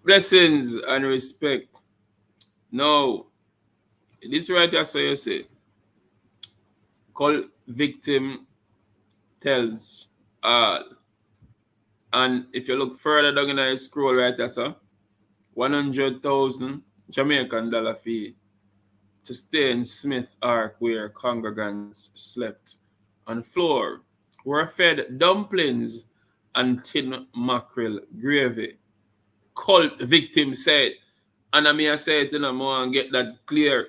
Blessings and respect. No, this right here, so you say, call victim tells all. And if you look further down in the scroll right there, so 100,000 Jamaican dollar fee to stay in Smith Ark where congregants slept on floor, were fed dumplings and tin mackerel gravy. Cult victim said, and I mean I say it in a more and get that clear.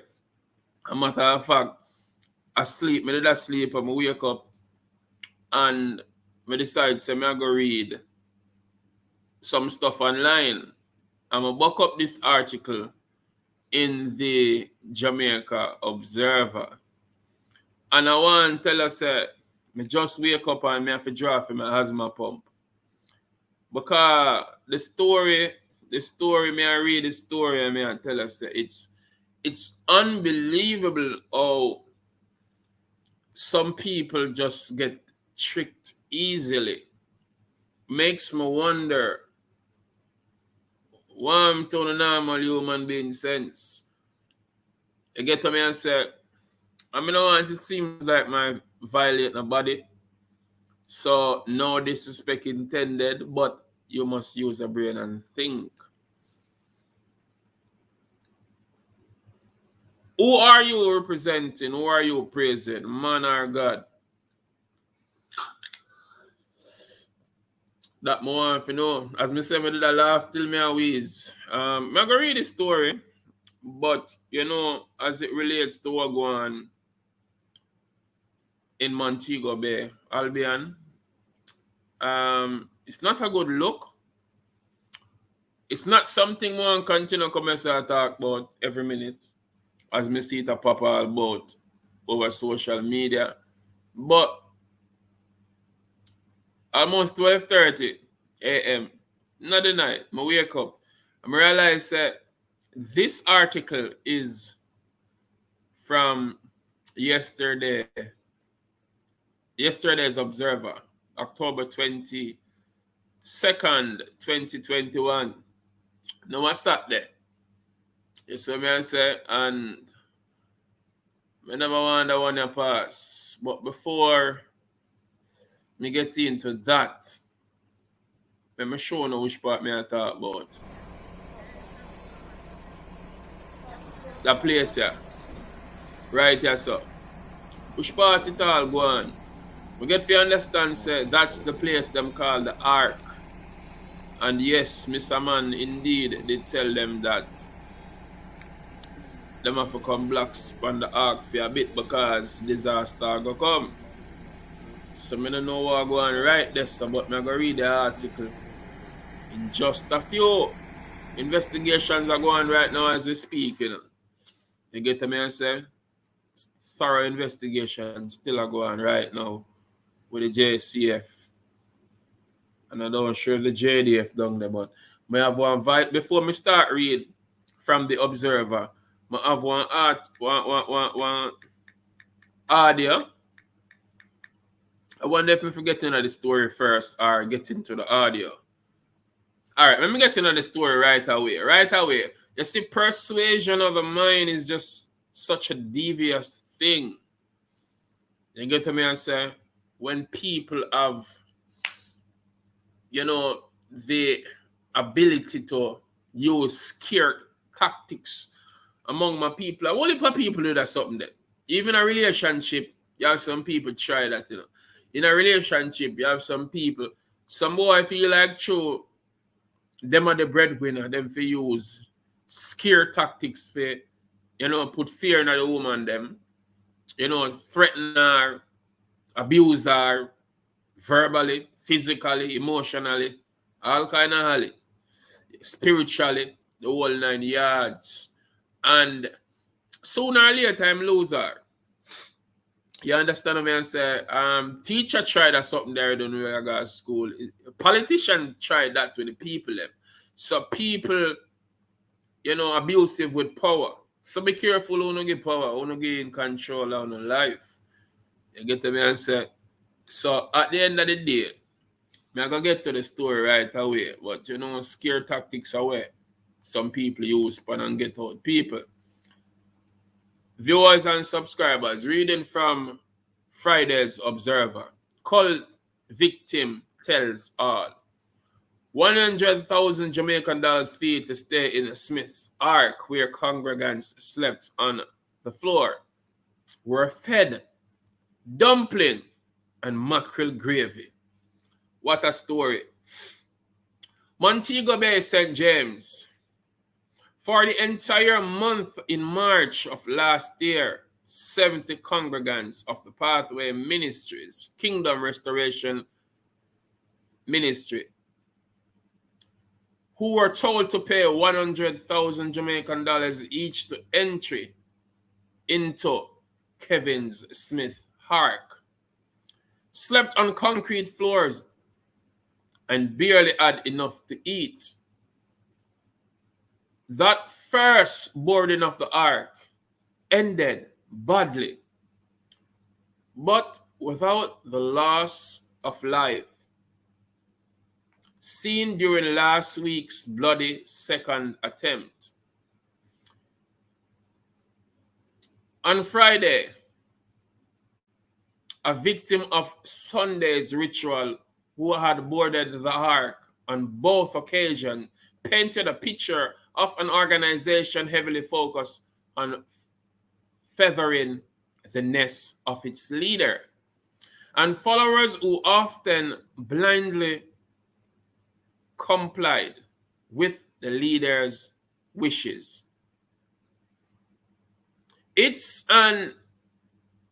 A matter of fact, asleep, me did asleep and I wake up and I decide say me I go read some stuff online. I'm gonna buck up this article in the Jamaica Observer. And I want to tell us that me just wake up and me have to draw for my asthma pump. Because the story, me I read the story and me I tell us that it's unbelievable how some people just get tricked easily. Makes me wonder why I'm to the normal human being sense. You get to me and say, I mean, I want it seems like my violate my body. So no disrespect intended, but you must use a brain and think. Who are you representing? Who are you praising? Man or God? That more if you know. As me say, me did a laugh till me a wheeze. I'm gonna read the story, but you know, as it relates to what going on in Montego Bay, Albion, it's not a good look. It's not something one continue come and talk about every minute, as me see it a pop all about over social media. But almost 12:30 a.m. not the night, I wake up and I realize that this article is from yesterday's Observer, October 22nd, 2021. Now I sat there. You see me I say, and I never want that one to pass. But before me get into that, let me show you which part me I talk about. That place here. Right here, so. Which part it all go on? We get to understand, say, that's the place them call the Ark. And yes, Mr. Man indeed did tell them that them have to come blocks on the Ark for a bit because disaster go come. So I don't know what I go on right there, so, but I'm going to read the article in just a few. Investigations are going right now as we speak, you know. You get to me and say, thorough investigation still are going right now with the JCF. And I don't sure if the JDF down there, but I have one before me start read from the Observer. I have one audio. I wonder if we get into the story first or get into the audio. All right, let me get into the story right away. Right away. You see, persuasion of the mind is just such a devious thing. You get to me and say, when people have, you know, the ability to use scare tactics among my people, only for people do that something there. Even a relationship, you have some people try that, you know. In a relationship, you have some people, some boy feel like true, them are the breadwinner, them for use scare tactics for, you know, put fear in the woman them, you know, threaten her, abuse her, verbally, physically, emotionally, all kind of holly, spiritually, the whole 9 yards. And sooner or later, I'm lose her. You understand what I say? Teacher tried that something there when we go to school. Politician tried that with the people. So people, you know, abusive with power. So be careful who no get power, who no get in control of your life. You get to me and say. So at the end of the day, I'm going to get to the story right away. But, you know, scare tactics away. some people use span and get out people. Viewers and subscribers, reading from Friday's Observer. Cult victim tells all. $100,000 Jamaican dollars fee to stay in Smith's Ark, where congregants slept on the floor, were fed dumpling and mackerel gravy. What a story. Montego Bay, St. James. For the entire month in March of last year, 70 congregants of the Pathway Ministries, Kingdom Restoration Ministry, who were told to pay 100,000 Jamaican dollars each to entry into Kevin's Smith Ark, slept on concrete floors and barely had enough to eat. That first boarding of the Ark ended badly, but without the loss of life seen during last week's bloody second attempt. On Friday, a victim of Sunday's ritual who had boarded the Ark on both occasions painted a picture of an organization heavily focused on feathering the nest of its leader, and followers who often blindly complied with the leader's wishes. It's an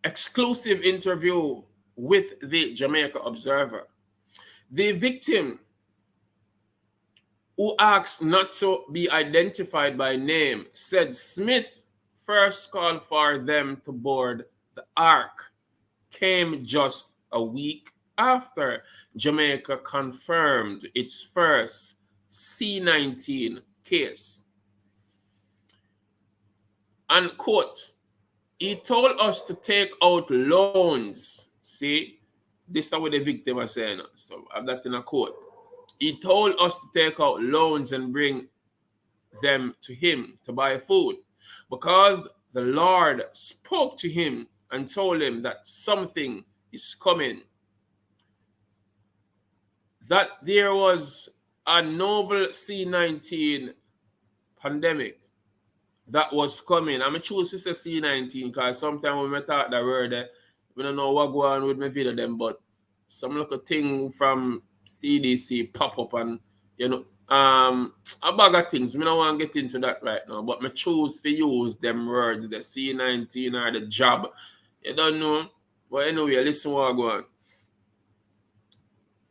exclusive interview with the Jamaica Observer. The victim, who asked not to be identified by name, said Smith first called for them to board the Ark came just a week after Jamaica confirmed its first C-19 case. And quote, he told us to take out loans. See, this is what the victim was saying. So I've that in a quote. He told us to take out loans and bring them to him to buy food, because the Lord spoke to him and told him that something is coming, that there was a novel C-19 pandemic that was coming. I'm choose to say C-19 because sometimes when I talk that word, we don't know what go on with my video them, but some little thing from CDC pop up and, you know, a bag of things. I don't want to get into that right now, but I choose to use them words, the C-19 or the job. You don't know. But anyway, listen what go on.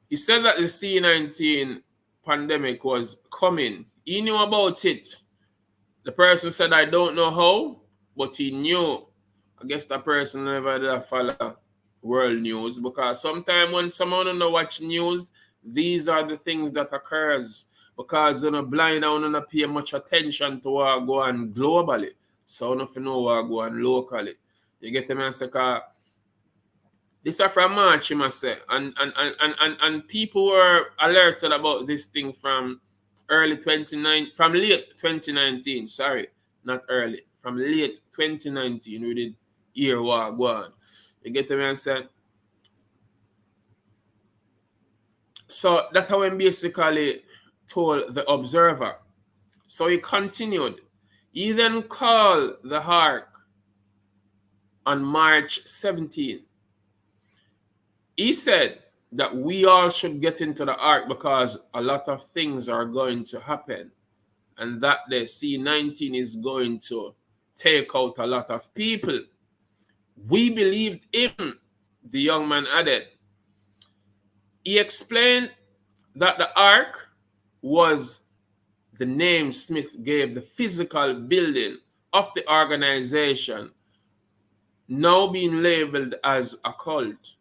He said that the C-19 pandemic was coming. He knew about it. The person said, I don't know how, but he knew. I guess the person never did follow world news, because sometimes when someone don't watch news, these are the things that occurs because they're not blind and don't pay much attention to what go on globally. So if you know what go on locally. You get them and say, this is from March, you must say. And people were alerted about this thing from late 2019, sorry, not early, from late 2019, we did hear what go on. You get them and say. So that's how he basically told the Observer. So he continued. He then called the Ark on March 17. He said that we all should get into the Ark because a lot of things are going to happen, and that the C-19 is going to take out a lot of people. We believed him, the young man added. He explained that the Ark was the name Smith gave the physical building of the organization, now being labeled as a cult.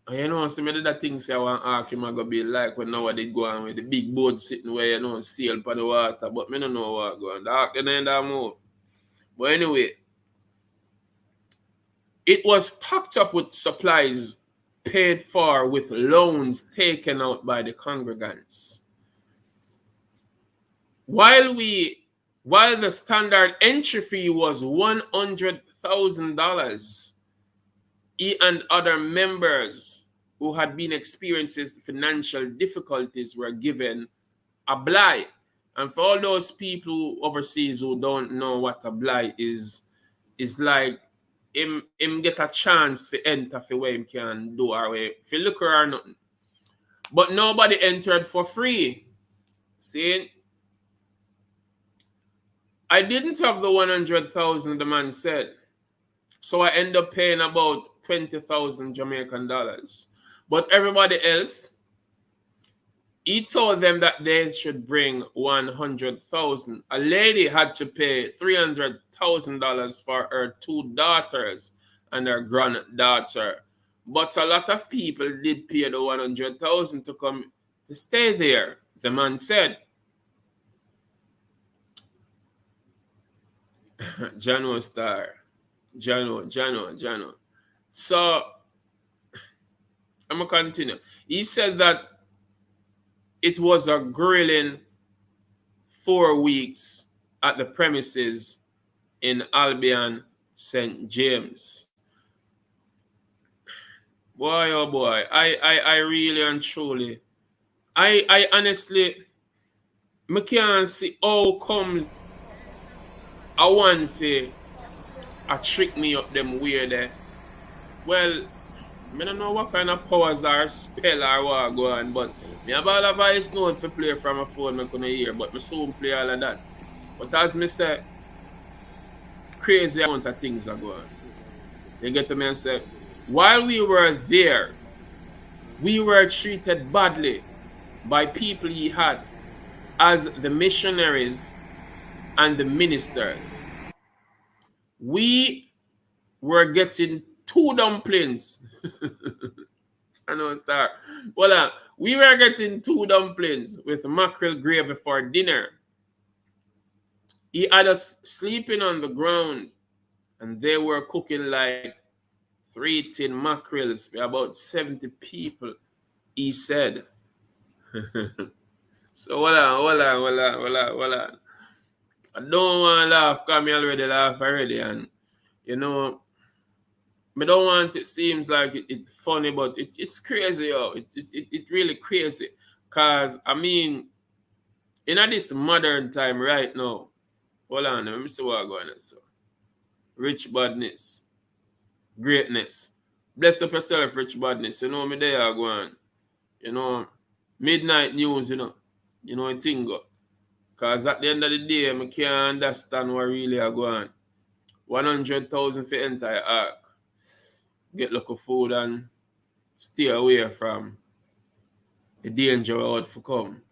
And you know, some of the things I want to ask him are going to be like when nobody go on with the big boat sitting where you know sail by the water, but I don't know what go on. The Ark then end up move. But anyway, it was stocked up with supplies paid for with loans taken out by the congregants. while the standard entry fee was $100,000, he and other members who had been experiencing financial difficulties were given a blight. And for all those people overseas who don't know what a blight is like him get a chance to enter for where him can do our way. If you look around nothing. But nobody entered for free. See? I didn't have the 100,000 the man said. So I end up paying about 20,000 Jamaican dollars. But everybody else, he told them that they should bring 100,000. A lady had to pay $300,000 for her 2 daughters and her granddaughter. But a lot of people did pay the 100,000 to come to stay there, the man said. Jano Star. Jano. So, I'm going to continue. He said that it was a grilling 4 weeks at the premises in Albion, St. James. Boy, oh boy, I really and truly, I honestly, I can't see how come I want to trick me up them way there. Well, I don't know what kind of powers or spell or what go on, but I have all of voice note to play from my phone I couldn't hear, but I soon play all of that. But as I say, crazy amount of things are going on. You get to me and say, while we were there, we were treated badly by people he had as the missionaries and the ministers. We were getting 2 dumplings. I know, star. Well, we were getting 2 dumplings with mackerel gravy for dinner. He had us sleeping on the ground, and they were cooking like 3 tin mackerels for about 70 people, he said. So, hold on. I don't want to laugh because I already laugh already, and you know, I don't want it seems like it's funny, but it's crazy, yo. It really crazy. Because, I mean, in this modern time right now, hold on, let me see what I'm going on. So, rich badness, greatness. Bless up yourself, rich badness. You know me there I go on. You know, midnight news, you know a thing go. Because at the end of the day, I can't understand what really I go on. 100,000 for entire Ark. Get local food and stay away from the danger out for come.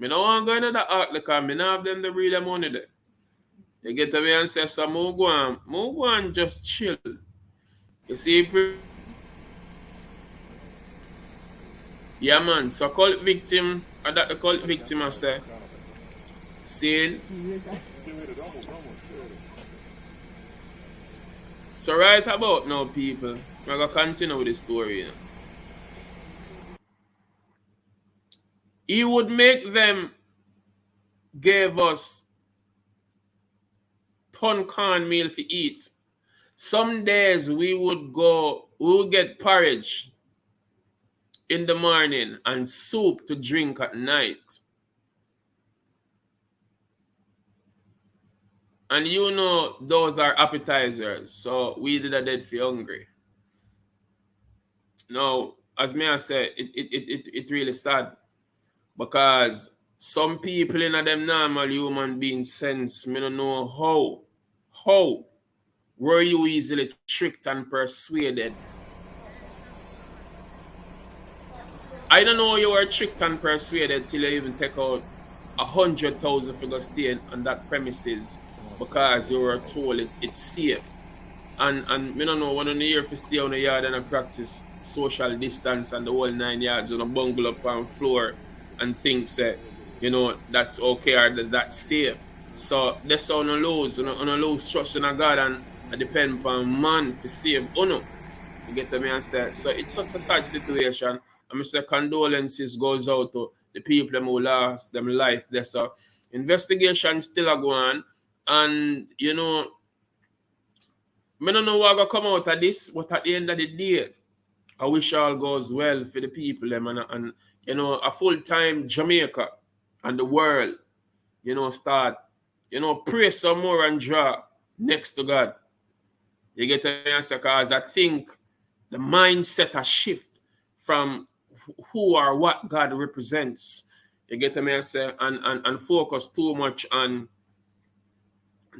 I don't want to go into the Ark because I don't have them to read the money there. You get to me and say, so move go on just chill. You see, yeah man, so cult victim, or that the cult victim I say, saying, so right about now people, we're going to continue with the story. You know. He would make them give us ton corn meal to eat. Some days we would get porridge in the morning and soup to drink at night. And you know those are appetizers, so we did a dead for hungry. Now, as me I said, it really sad because some people in them normal human being sense, me don't know how were you easily tricked and persuaded. I don't know you were tricked and persuaded till you even take out 100,000 for go stay on that premises because you were told it's safe. And me don't know, one on the year if you stay on the yard and I practice social distance and the whole 9 yards on a bungle up on floor and think that, you know, that's okay or that's safe. So that's how on lose trust in a God and I depend upon man to save uno. You get to me and say. So it's just a sad situation. I say condolences goes out to the people who lost them life there. So Investigation still a go on. And, you know, I don't know what gonna come out of this, but at the end of the day, I wish all goes well for the people them and you know, a full-time Jamaica and the world, you know, start, you know, pray some more and draw next to God. You get the answer, because I think the mindset a shift from who or what God represents. You get the answer, and focus too much on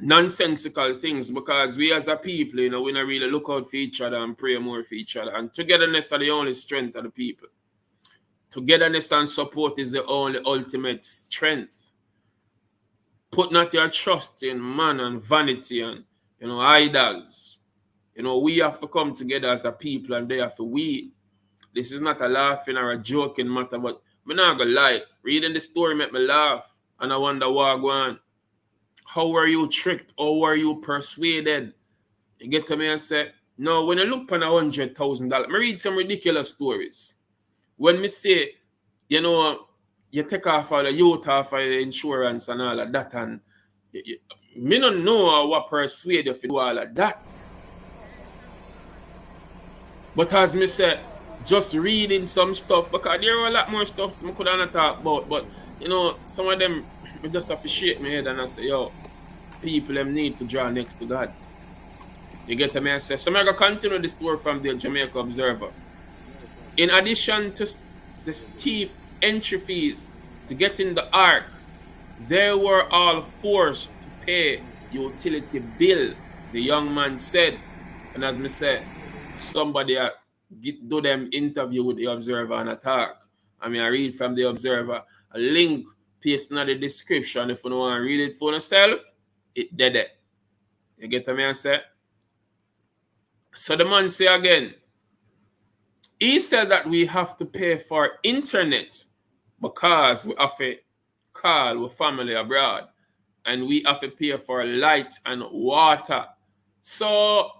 nonsensical things, because we as a people, you know, we don't really look out for each other and pray more for each other. And togetherness are the only strength of the people. Togetherness and support is the only ultimate strength. Put not your trust in man and vanity and, you know, idols. You know, we have to come together as a people, and they have to we. This is not a laughing or a joking matter, but I'm not gonna lie. Reading the story make me laugh, and I wonder what go on. How were you tricked? How were you persuaded? You get to me and say, no, when I look on $100,000, I read some ridiculous stories. When me say, you know, you take off all the youth off of the insurance and all of that, and me don't know what persuade you to do all of that. But as me say, just reading some stuff, because there are a lot more stuff I could not talk about, but you know, some of them I just have to shake my head and I say, yo, people them need to draw next to God. You get me? I say, so I'm going to continue the story from the Jamaica Observer. In addition to the steep entry fees to get in the Ark, they were all forced to pay utility bill, the young man said. And as me said, somebody do them interview with the Observer and attack. I mean, I read from the Observer, a link paste in the description. If you don't want to read it for yourself, it dead it. You get me and say? So the man say again, he said that we have to pay for internet because we have to call with family abroad, and we have to pay for light and water. So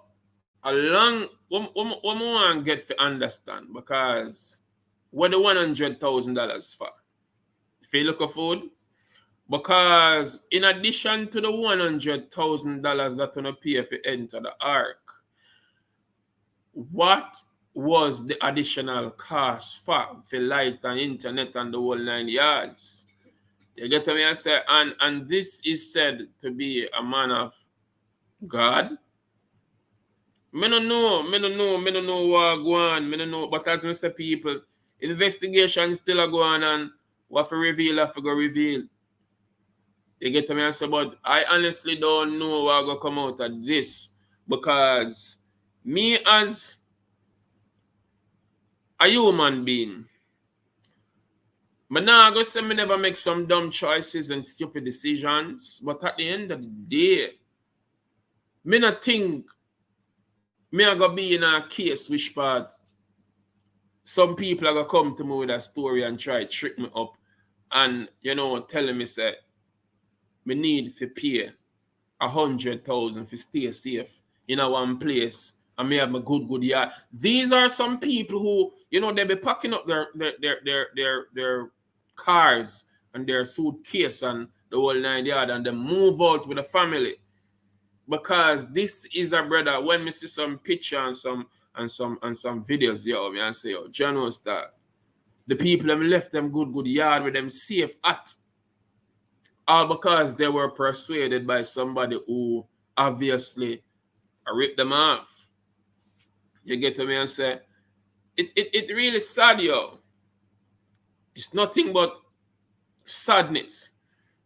along what want to get to understand, because what the $100,000 for? If you look at food, because in addition to the $100,000 that you pay if you enter the Ark, what was the additional cost for light and internet and the whole 9 yards? You get me? I say, and this is said to be a man of God. Me don't know what go on. Me don't know, but as Mr. People, investigation still go on, and what for reveal, I go reveal. You get me? I say, but I honestly don't know what will come out of this, because me as a human being, but now I go say me never make some dumb choices and stupid decisions, but at the end of the day, me not think me I go be in a case which part some people are gonna come to me with a story and try to trick me up and, you know, telling me say me need to pay 100,000 to stay safe in a one place and me have my good yard. These are some people who, you know, they be packing up their cars and their suitcase and the whole 9 yard, and they move out with the family. Because this is a brother, when me see some picture and some videos, yo, me I say, yo, John Star, the people them left them good yard with them safe at, all because they were persuaded by somebody who obviously ripped them off. You get to me and say, it really sad, yo. It's nothing but sadness.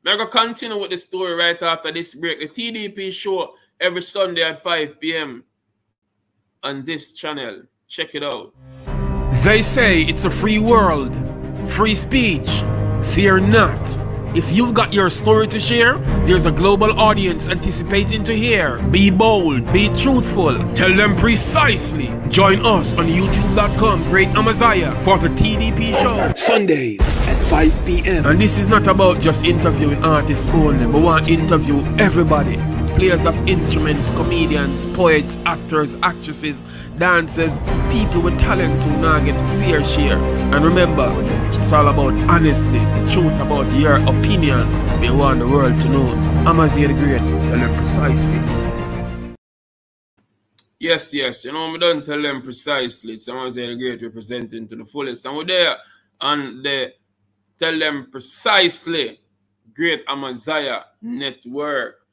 I'm going to continue with the story right after this break. The TDP show every Sunday at 5 p.m. on this channel. Check it out. They say it's a free world, free speech. Fear not. If you've got your story to share, there's a global audience anticipating to hear. Be bold, be truthful, tell them precisely. Join us on youtube.com, Great Amaziah, for the TDP show. Sundays at 5 p.m. And this is not about just interviewing artists only, but we want to interview everybody. Players of instruments, comedians, poets, actors, actresses, dancers, people with talents who now get fair share. And remember, It's all about honesty, the truth about your opinion. We want the world to know. Amaziah the Great, tell them precisely. Yes, you know, we don't tell them precisely. It's Amaziah the Great representing to the fullest. And we're there and they tell them precisely. Great Amaziah Network.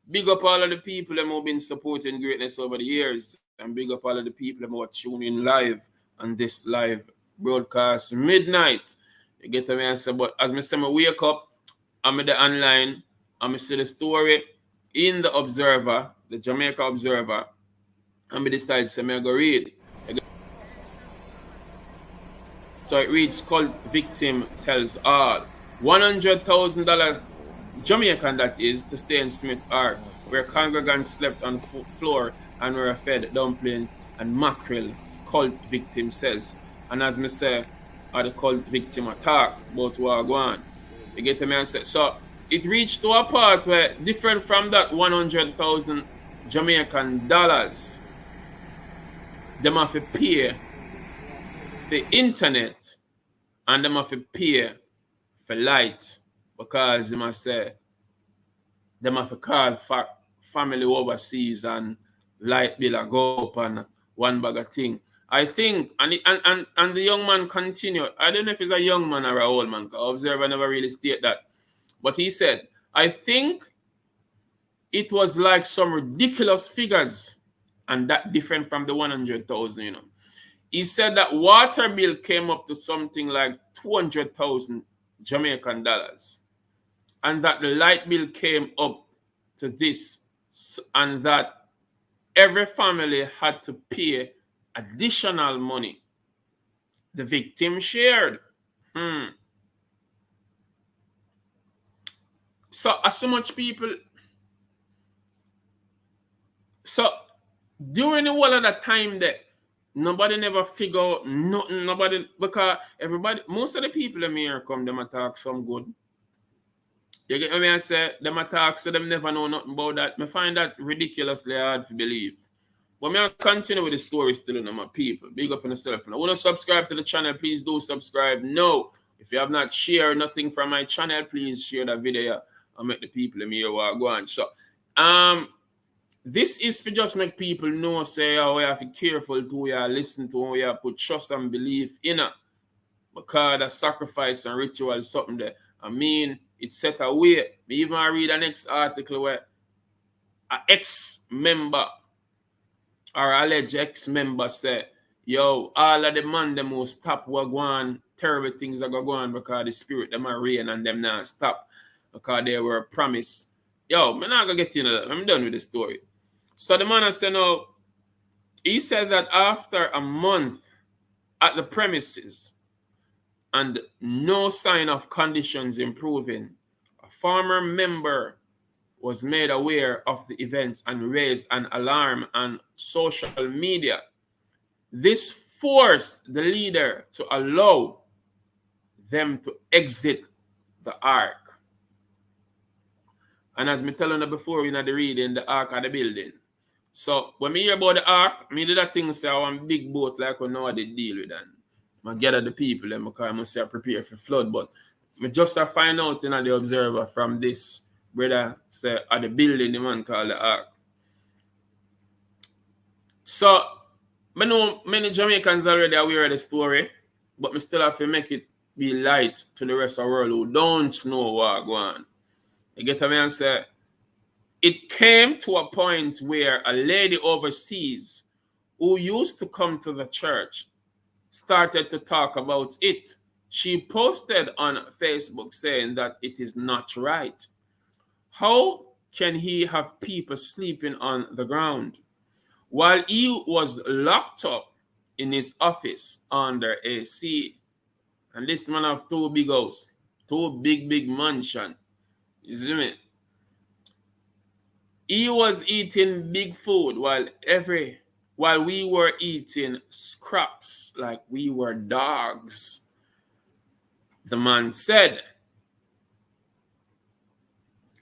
Big up all of the people who have been supporting greatness over the years. And big up all of the people who are tuning live on this live broadcast midnight. You get me answer, but as I say, I wake up, I'm in the online, I'm see the story in the Observer, the Jamaica Observer, and I decide to go read. So it reads, cult victim tells all. $100,000 Jamaican, that is, to stay in Smith Ark, where congregants slept on floor and were fed dumpling and mackerel, cult victim says. And as me say, are the cult victim attack, about what go on. You get me and say, so it reached to a part where different from that 100,000 Jamaican dollars, them have to pay the internet and them have to pay for light, because they must say them have to call for family overseas and light bill go up and one bag of thing. I think, and the young man continued. I don't know if he's a young man or an old man, because Observer never really state that. But he said, I think it was like some ridiculous figures, and that different from the 100,000, you know. He said that water bill came up to something like 200,000 Jamaican dollars, and that the light bill came up to this, and that every family had to pay additional money. The victim shared. So much people. So during the whole of that time that nobody never figure out nothing, nobody, because everybody, most of the people in here come, them attack some good. You get me? I say them attack, so them never know nothing about that. I find that ridiculously hard to believe. But I'll continue with the story still in my people. Big up on yourself. Now, want to subscribe to the channel, please do subscribe. No, if you have not shared nothing from my channel, please share that video and make the people in here go on. So, this is for just make people know, say, oh, we have to be careful to we listen to, we have to put trust and belief in it. Because the sacrifice and ritual is something that, I mean, it's set away. Me even read the next article where an ex-member or alleged ex-member said, yo, all of the man them will stop what go on, terrible things are going to go on because the spirit them are reign and them now stop because they were promised. Yo, I'm not going to get into that. I'm done with the story. So the man said, no, he said that after a month at the premises and no sign of conditions improving, a former member was made aware of the events and raised an alarm on social media. This forced the leader to allow them to exit the Ark. And as me telling you before in the reading, the Ark of the building. So when me hear about the Ark, me did that thing say I want big boat like we know how they deal with that. I gather the people them because I must say I prepare for flood. But me just find out in the Observer from this brother say at the building the man called the Ark. So I know many Jamaicans already aware of the story, but me still have to make it be light to the rest of the world who don't know what go on. You get me and say it came to a point where a lady overseas who used to come to the church started to talk about it. She posted on Facebook saying that it is not right. How can he have people sleeping on the ground while he was locked up in his office under AC? And this man have two big houses, two big mansion. You see me? He was eating big food while we were eating scraps like we were dogs. The man said,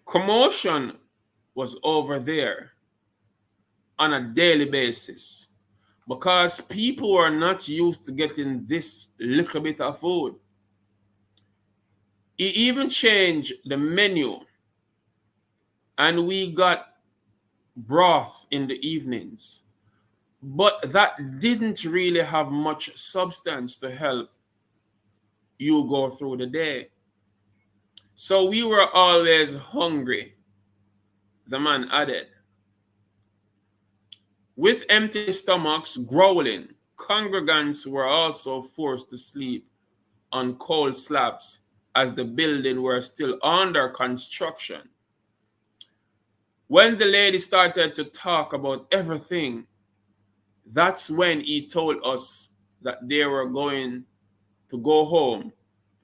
commotion was over there on a daily basis because people were not used to getting this little bit of food. He even changed the menu, and we got broth in the evenings. But that didn't really have much substance to help you go through the day. So we were always hungry, the man added. With empty stomachs growling, congregants were also forced to sleep on cold slabs as the building were still under construction. When the lady started to talk about everything, that's when he told us that they were going to go home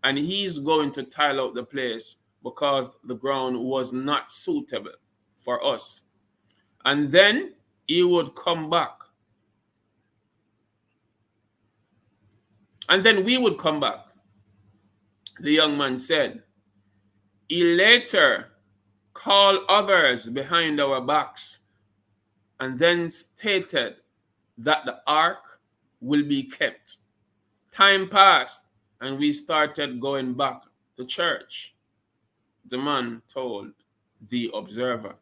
and he's going to tile out the place because the ground was not suitable for us. And then he would come back. And then we would come back, the young man said. He later called others behind our backs and then stated that the ark will be kept. Time passed and we started going back to church, the man told the Observer.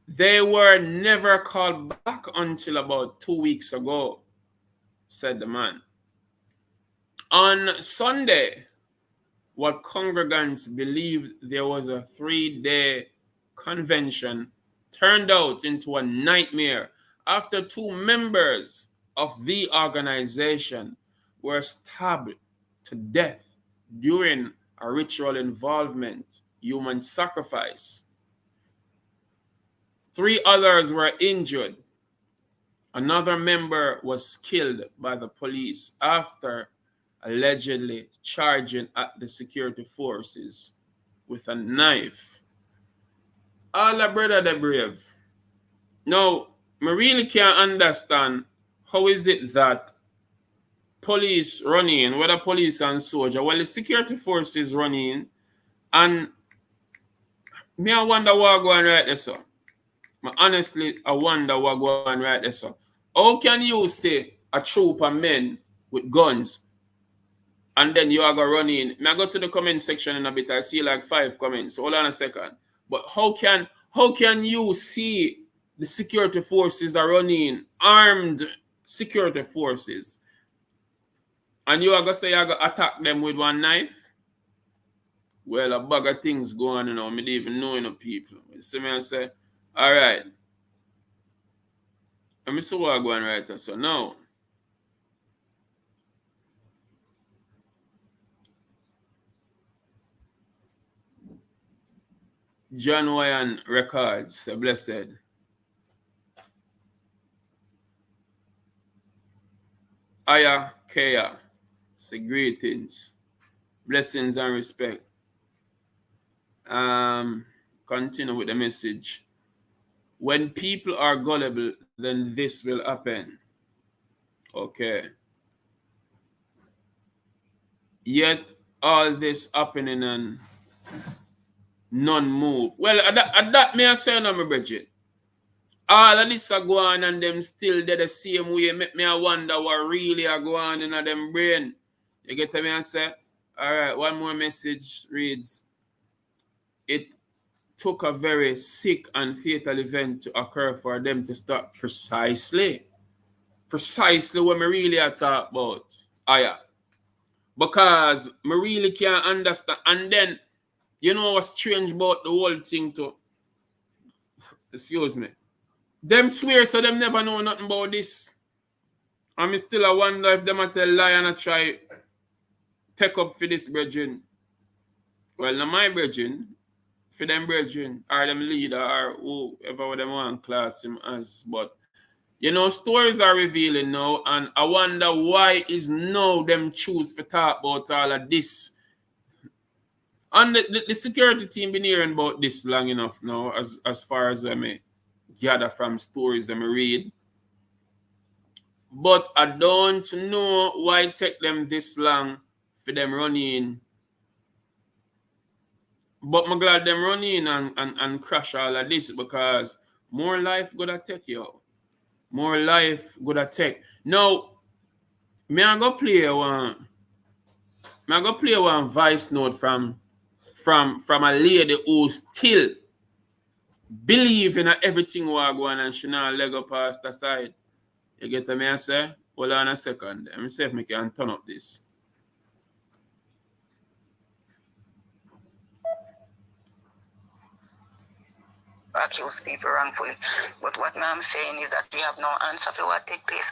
They were never called back until about 2 weeks ago, said the man. On Sunday, what congregants believed there was a 3-day convention turned out into a nightmare after 2 members of the organization were stabbed to death during a ritual involvement human sacrifice. 3 others were injured. Another member was killed by the police after allegedly charging at the security forces with a knife. Allah, brother, the brave. Now, I really can't understand how is it that police run in, whether police and soldier, well, the security forces run in, and me I wonder what going right there, sir. Honestly, I wonder what going right there, sir. How can you say a troop of men with guns and then you are going to run in? I go to the comment section in a bit. I see like 5 comments. Hold on a second. But how can you see the security forces are running, armed security forces, and you are going to say you're going to attack them with one knife? Well, a bag of things go on, I don't even know people. You see me, I say, all right. Let me see what I'm going right there. So now, John Wyan Records, blessed. Aya Kea, say greetings, blessings and respect. Continue with the message. When people are gullible, then this will happen. Okay. Yet all this happening and none move. Well, at that may I say no, my Bridget. All of this are going and them still they the same way. Make me wonder what really are going in them brain. You get me I say? All right, one more message reads. It took a very sick and fatal event to occur for them to start precisely what me really are talking about. Yeah. Because me really can't understand. And then, you know what's strange about the whole thing too? Excuse me. Them swear so them never know nothing about this. And me still I wonder if them a tell lie and I try take up for this brethren. Well, not my brethren. For them brethren, or them leader, or whoever them want class him as. But, you know, stories are revealing now, and I wonder why is now them choose to talk about all of this. And the security team been hearing about this long enough now, as far as I may gather from stories I may read. But I don't know why it take them this long for them running. But I'm glad them run in and crash all of this because more life gonna take yo. More life gonna take. Now, me I go play one I'm gonna play one voice note from a lady who still believe in everything what go on and she not leg up past the side. You get me I say? Hold on a second. Let me see if I can turn up this. Accuse people wrongfully. But what I'm saying is that we have no answer for what take place.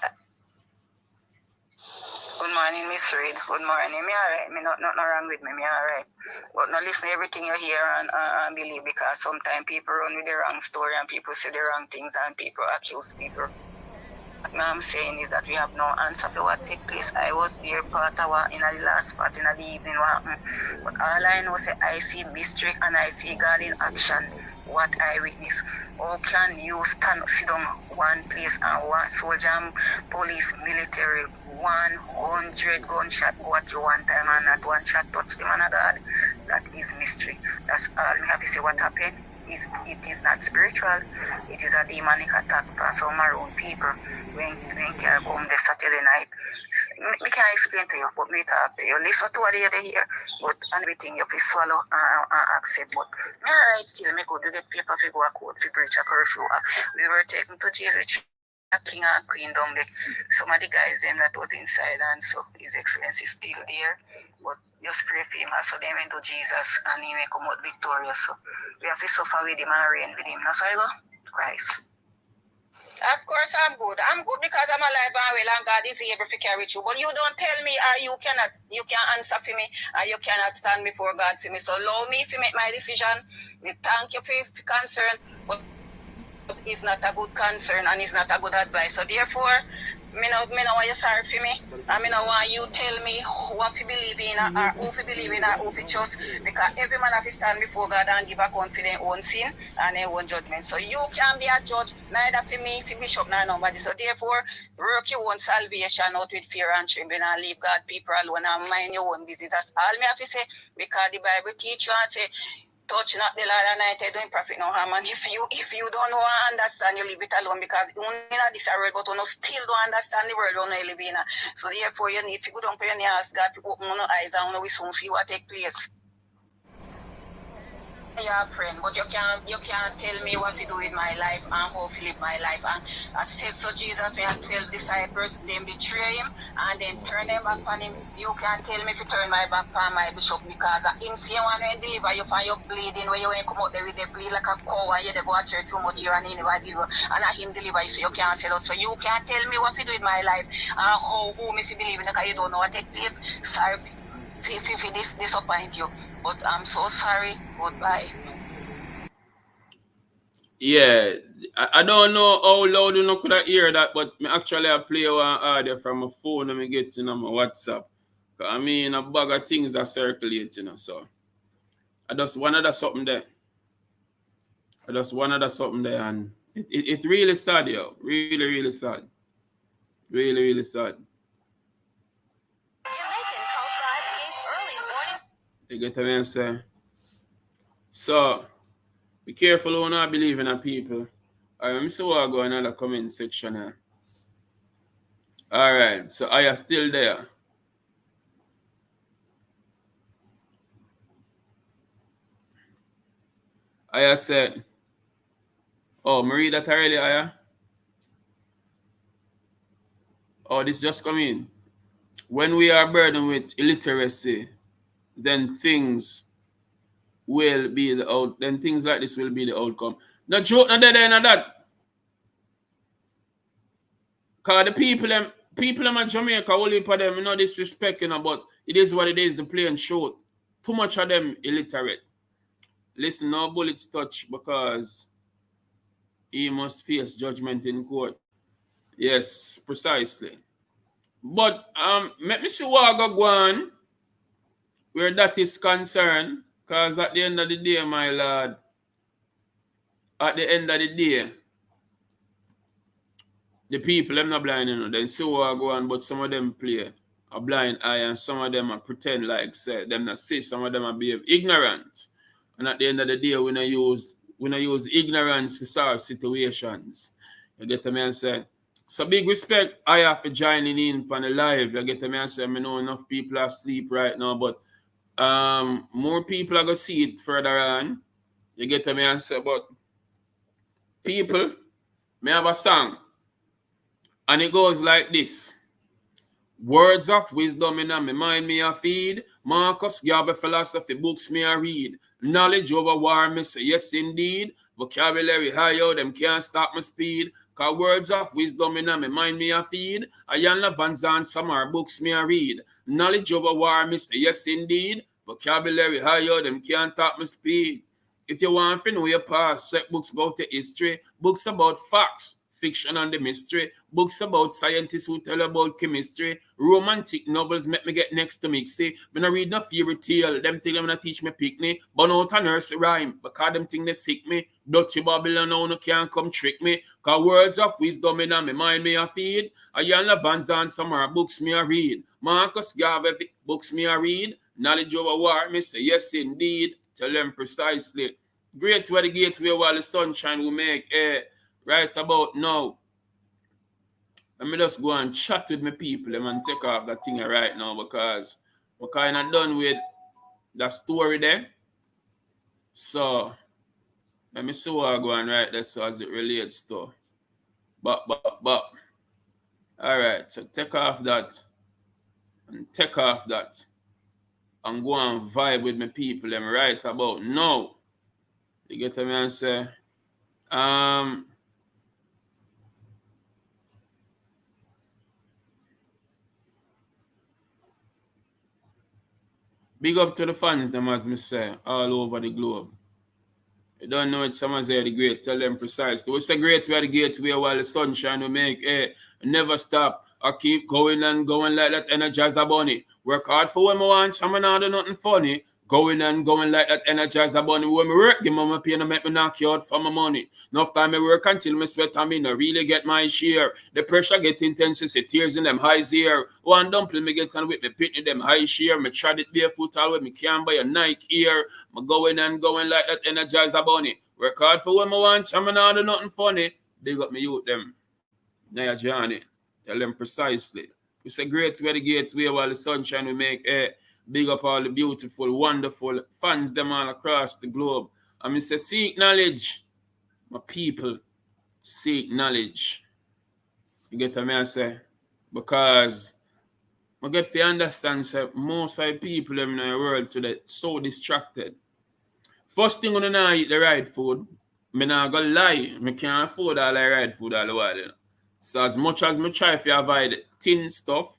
Good morning, Miss Reid. Good morning. Me alright. Me not wrong with me. Me alright. But not listen to everything you hear and believe, because sometimes people run with the wrong story and people say the wrong things and people accuse people. What I'm saying is that we have no answer for what take place. I was there part of in the last part in the evening what happened. But all I know is I see mystery and I see God in action. What I witness. How can you sit down one place and one soldier, police, military, 100 gunshot go at you one time and not one shot touch the man of God? That is mystery. That's all me have to say. What happened is it is not spiritual. It is a demonic attack from some maroon people. When car come the Saturday night, me can't explain to you, but me talk to you. Listen to what you hear, but everything you fi swallow and accept. But me alright still, me could get paper fi go a court fi breach a curfew. We were taken to jail with a king and queen down there. Some of the guys them that was inside, and so His Excellency is still there. But just pray for him, so they went to Jesus and he may come out victorious. So we have to suffer with him and reign with him. That's how you go, Christ. Of course I'm good. I'm good because I'm alive and well and God is able to carry through. But you don't tell me you can't answer for me and you cannot stand before God for me. So allow me to make my decision. We thank you for concern, but it's not a good concern and it's not a good advice. So therefore, me no want you sorry for me. And me no want you tell me what to believe in or who to believe in or who to trust. Because every man have to stand before God and give account for their own sin and their own judgment. So you can't be a judge, neither for me, for Bishop, nor nobody. So therefore, work your own salvation out with fear and trembling and leave God people alone and mind your own business. That's all me have to say. Because the Bible teach you and say, touch not the Lord and I doing profit no harm. And if you don't know and understand, you leave it alone, because you know this world, but you still don't understand the world you live in. So therefore you need to go down and ask God to open your eyes and we soon see what take place. Yeah, friend, but you can't tell me what to do with my life and how to live my life. And I said, so Jesus, we had 12 disciples, then betray him and then turn them back on him. You can't tell me to turn my back on my bishop, because him say one when deliver you from your bleeding, where you ain't come out there with the bleed like a cow and you go to church too much here and he never deliver. And him deliver you, so you can't sell out. So you can't tell me what to do with my life and how me to believe in, because you don't know what take place. Sorry for this disappoint you. But I'm so sorry. Goodbye. Yeah, I don't know how loud you could hear that, but actually I play one audio from my phone and I get on my WhatsApp. I mean, a bag of things that circulate, so I just wanted something there. And it really sad, yo. Really sad. Really sad. You get what I'm saying? So, be careful when I believe in people. Alright, let me see what I go in the comment section here. Alright, so are you still there? I said, oh, me read that already, Aya? Oh, this just come in. When we are burdened with illiteracy, then things will be then things like this will be the outcome. No joke, no dead end of that. Cause the people in Jamaica, only for them, disrespect, but it is what it is, the plain short. Too much of them illiterate. Listen, no bullets touch, because he must face judgment in court. Yes, precisely. But let me see what I go on where that is concerned. Because at the end of the day, my lord, at the end of the day, the people, them not blind, they see what I go on, but some of them play a blind eye and some of them are pretend like say them not see, some of them are behave ignorant. And at the end of the day, we not use ignorance to solve situations. You get what I say? So big respect I have for joining in on the live. You get me? I say I know enough people are asleep right now, but more people are gonna see it further on. You get me? I say, but people, may have a song, and it goes like this. Words of wisdom in my mind me a feed. Marcus Garvey philosophy books me a read. Knowledge over war me say yes indeed. Vocabulary high out them can't stop my speed. Cause words of wisdom in my mind me a feed. Ayanla Van Zandt summer books me a read. Knowledge over war me say yes indeed. Vocabulary high out them can't stop my speed. If you want to know your past, check books about your history, books about facts, fiction and the mystery, books about scientists who tell about chemistry, romantic novels make me get next to me. See, when I read no fairy tale, them think them gonna teach me picnic, but out a nursery rhyme, because them think they sick me. Dutchy Babylon now no can't come trick me, cause words of wisdom in my mind me a feed. Ayanla Van Zandt summer books me a read. Marcus Garvey books me a read. Knowledge over war, me say yes indeed. Tell them precisely. Great where the gateway while the sunshine will make. Right about now. Let me just go and chat with my people and take off that thing right now because we're kind of done with that story there. So let me see what I go and write this so as it relates to. But. All right, so take off that and take off that and go and vibe with my people them right about now. You get me and say, big up to the fans, them as me say, all over the globe. You don't know it, someone say the great, tell them precisely. What's the great way the gateway while the sunshine will make, never stop. I keep going and going like that Energizer Bunny. Work hard for when I want, someone not do nothing funny. Going and going like that Energizer Bunny. When me work, give me my pain and make me knock you out for my money. Enough time I work until me sweat and me no really get my share. The pressure get intense, see tears in them eyes here. One dumpling me get on with me pitney them high share. Me trod it barefoot all with me can't buy a Nike here. Me going and going like that Energizer Bunny. Work hard for when I want, someone not do nothing funny. They got me youth them. Now Johnny. Tell them precisely. It's a great way to gateway while the sunshine will make big up all the beautiful, wonderful fans them all across the globe. I mean, say, seek knowledge. My people, seek knowledge. You get what I say? Because I get to understand that most of the people in the world today so distracted. First thing when I eat the right food, I'm not going to lie, I can't afford all the right food all the while. You know? So as much as I try to avoid thin stuff,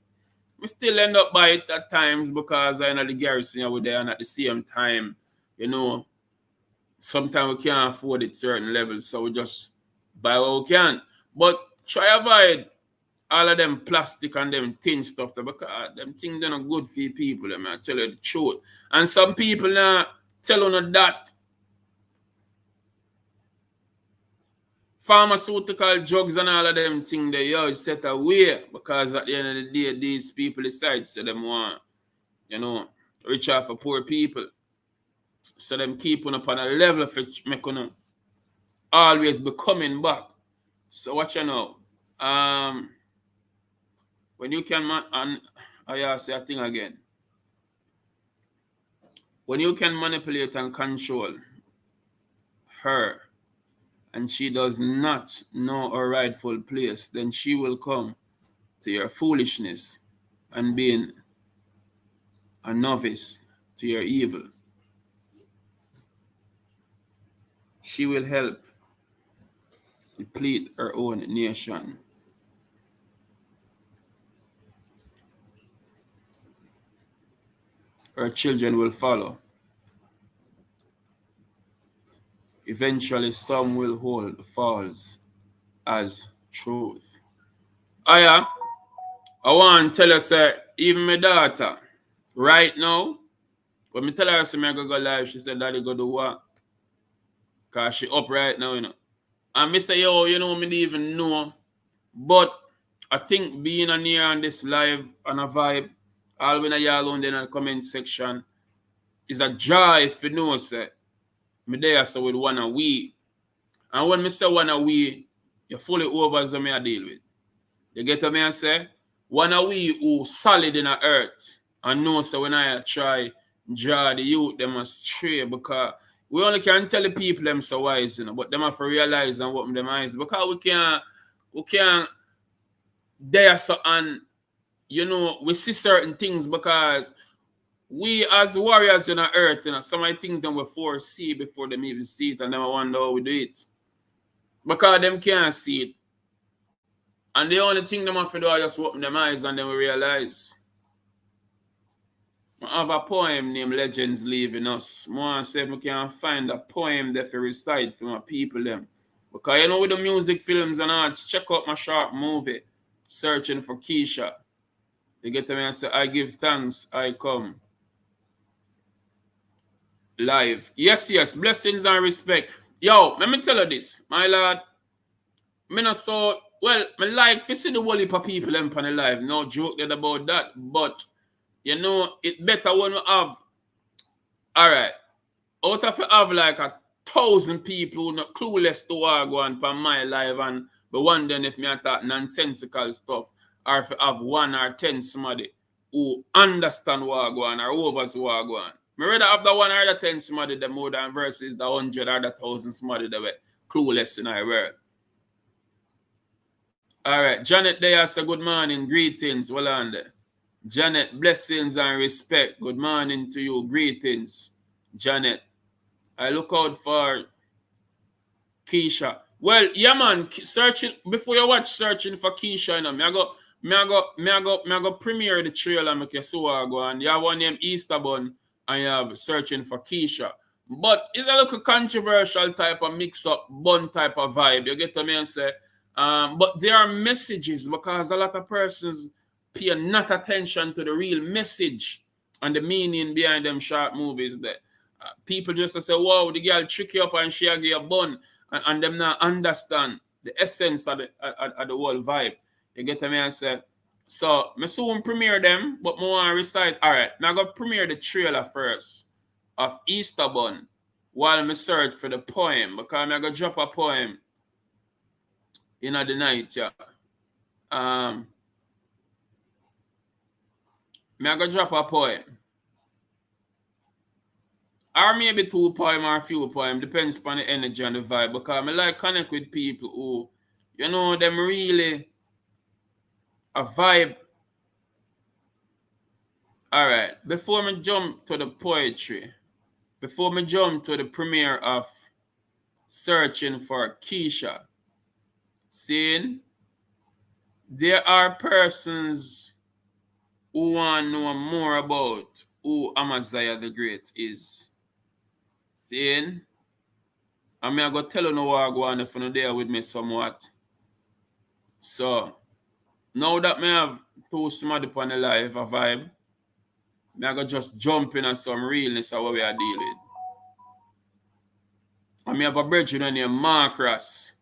we still end up by it at times because I know the garrison over there and at the same time, you know, sometimes we can't afford it certain levels, so we just buy what we can. But try avoid all of them plastic and them thin stuff because them things are not good for people, I tell you the truth. And some people now tell you that pharmaceutical drugs and all of them things they always set away because at the end of the day, these people decide so them want, you know, rich off of poor people. So them keep on up on a level for make on always be coming back. So what you know, when you can and I say a thing again. When you can manipulate and control her, and she does not know her rightful place, then she will come to your foolishness and being a novice to your evil. She will help deplete her own nation. Her children will follow. Eventually, some will hold false as truth. I want to tell you, sir, even my daughter, right now, when I tell her I go live, she said, Daddy, go do what? Because she up right now, you know. And I say, yo, you know, me didn't even know. But I think being on here on this live and a vibe, all when I alone in the comment section, is a joy if you know, sir. Me there so with one a we. And when me say one a we, you're fully over as me I deal with. You get what I say? One of we who solid in the earth and know so when I try draw the youth them astray because we only can tell the people them so wise, but them have to realize and what them eyes because we can't dare so and we see certain things because we as warriors in the earth, some of the things them we foresee before them even see it and them wonder how we do it. Because them can't see it. And the only thing them have to do is just open them eyes and then we realize. I have a poem named Legends Leaving Us. I say I can find a poem that I recite for my people them. Because with the music films and arts, check out my short movie, Searching for Keisha. You get me and say, I give thanks, I come. Live. Yes, blessings and respect. Yo, let me tell you this, my lord. Me like to see the whole heap of people them on the live. No joke that about that. But, it better when we have, all right, out of you have like 1,000 people who not clueless to what go on my live and but wondering if me talk nonsensical stuff or if you have 1 or 10 somebody who understand what go on or overs what go on. Me rather have the 1 or the 10 somebody that more than versus the 100 or the 1,000 somebody that were clueless in our world. All right, Janet there say good morning, greetings. Well on there. Janet, blessings and respect. Good morning to you. Greetings, Janet. I look out for Keisha. Well, yeah, man. Searching before you watch Searching for Keisha, I go premiere the trailer. Make you so go and you have one named Easter Bun and you have Searching for Keisha. But it's a little controversial type of mix-up, bun type of vibe. You get what I mean? Say, but there are messages because a lot of persons pay not attention to the real message and the meaning behind them short movies that people just say, wow, the girl trick you up and she give you a bun and them not understand the essence of the whole vibe. You get what I mean? I say, so I soon premiere them, but I want to recite. All right, now I go premiere the trailer first of Easter Bun while I search for the poem because I'm going to drop a poem in the night, yeah. I'm going to drop a poem. Or maybe 2 poems or a few poems, depends upon the energy and the vibe. Because I like connect with people who, them really a vibe. All right, before me jump to the poetry, before me jump to the premiere of Searching for Keisha, seeing there are persons who want to know more about who Amaziah the Great is. Seeing, I'm going to tell you what I go on if you're there with me somewhat. So, now that I have 2 somebody on the live, a vibe, I'm going to just jump in on some realness of what we are dealing with. And I have a brethren named Marcus.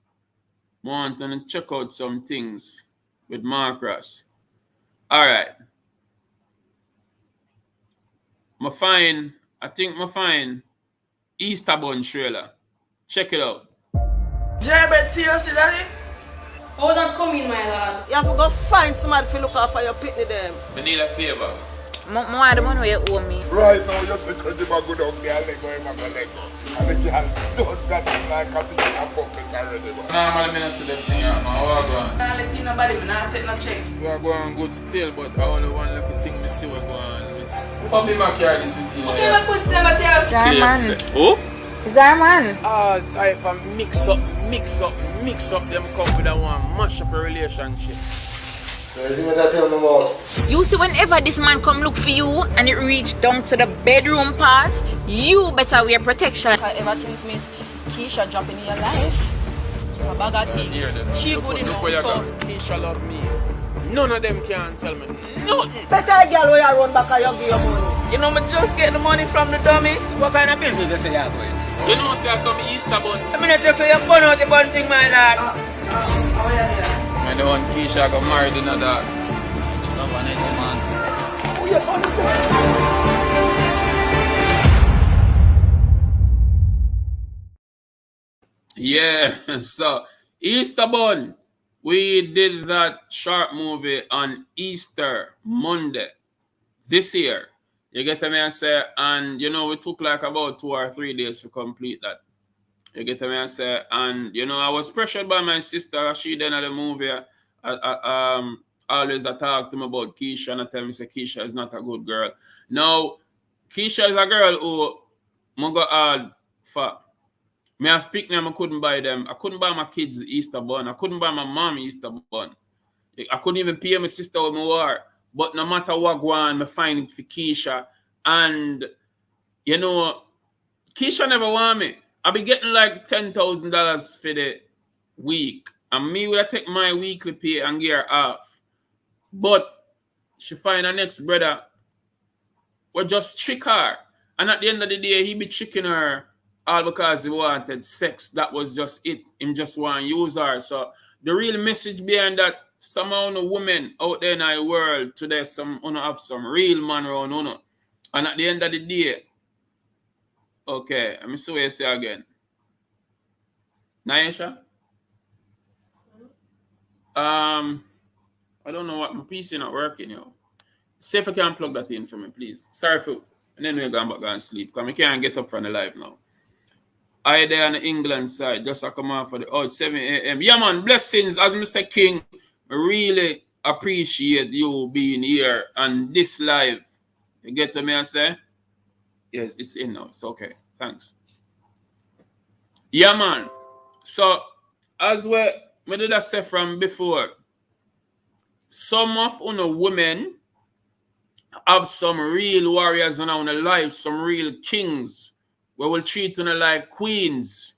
I want to check out some things with Marcus. All right. I think I find Easter Bun trailer. Check it out. Jared, seriously, daddy? How that come in, my lord? You have to go find somebody to look after your pitney them. I need a favor. More the money you owe me. Right now, you're secret to go down there, Lego, and Lego. And the girl don't got him like a piece of puppet already. Normally, I don't see them thing out, man. How are you I don't let nobody, I don't take no check. We are going good still, but I only one little thing I see what go on. Come be back here, this is Okay, my pussy on the tail. Zarman. Oh? Zarman. All type of mix up them come with that one mash up a relationship. So, you see what I tell me about? You see, whenever this man come look for you and it reach down to the bedroom part, you better wear protection. Ever since Miss Keisha jump in your life, a bag of things. She good enough, so Keisha love me. None of them can tell me nothing. better girl where you run back and you give your money. You know, me just get the money from the dummy. What kind of business you say you're going? You know, say some Easter Bun. I mean, just say you're going out the bun thing, my lad. How are you here? And the one Keisha got married in a dog. No one else, man. Yeah, so Easter Bun. We did that short movie on Easter Monday this year. You get me and say, and you know, we took like about 2 or 3 days to complete that. You get me and say, and you know, I was pressured by my sister. She done at the movie. Always talk to me about Keisha and I tell me say Keisha is not a good girl. Now, Keisha is a girl who I go hard for. Me have picked them, I couldn't buy them. I couldn't buy my kids Easter bun. I couldn't buy my mom Easter bun. I couldn't even pay my sister with my war. But no matter what go on, I find it for Keisha. And, you know, Keisha never want me. I be getting like $10,000 for the week. And me would take my weekly pay and get her off. But she find her next brother would just trick her. And at the end of the day, he be tricking her all because he wanted sex. That was just it. Him just want to use her. So the real message behind that, some of the women out there in the world today, some have some real man around uno. And at the end of the day, okay, let me see what you say again. Naisha? I don't know what my PC not working, yo. See if I can plug that in for me, please. Sorry for, and then we're going back and sleep because I can't get up from the live now. I there on the England side, just I come off for the 7 a.m. Yeah, man, blessings, as Mr. King. I really appreciate you being here on this live. You get to me, I say? Yes, it's in now. It's okay. Thanks. Yeah, man. So, as we did I say from before, some of women have some real warriors in our life, some real kings. We will treat them like queens.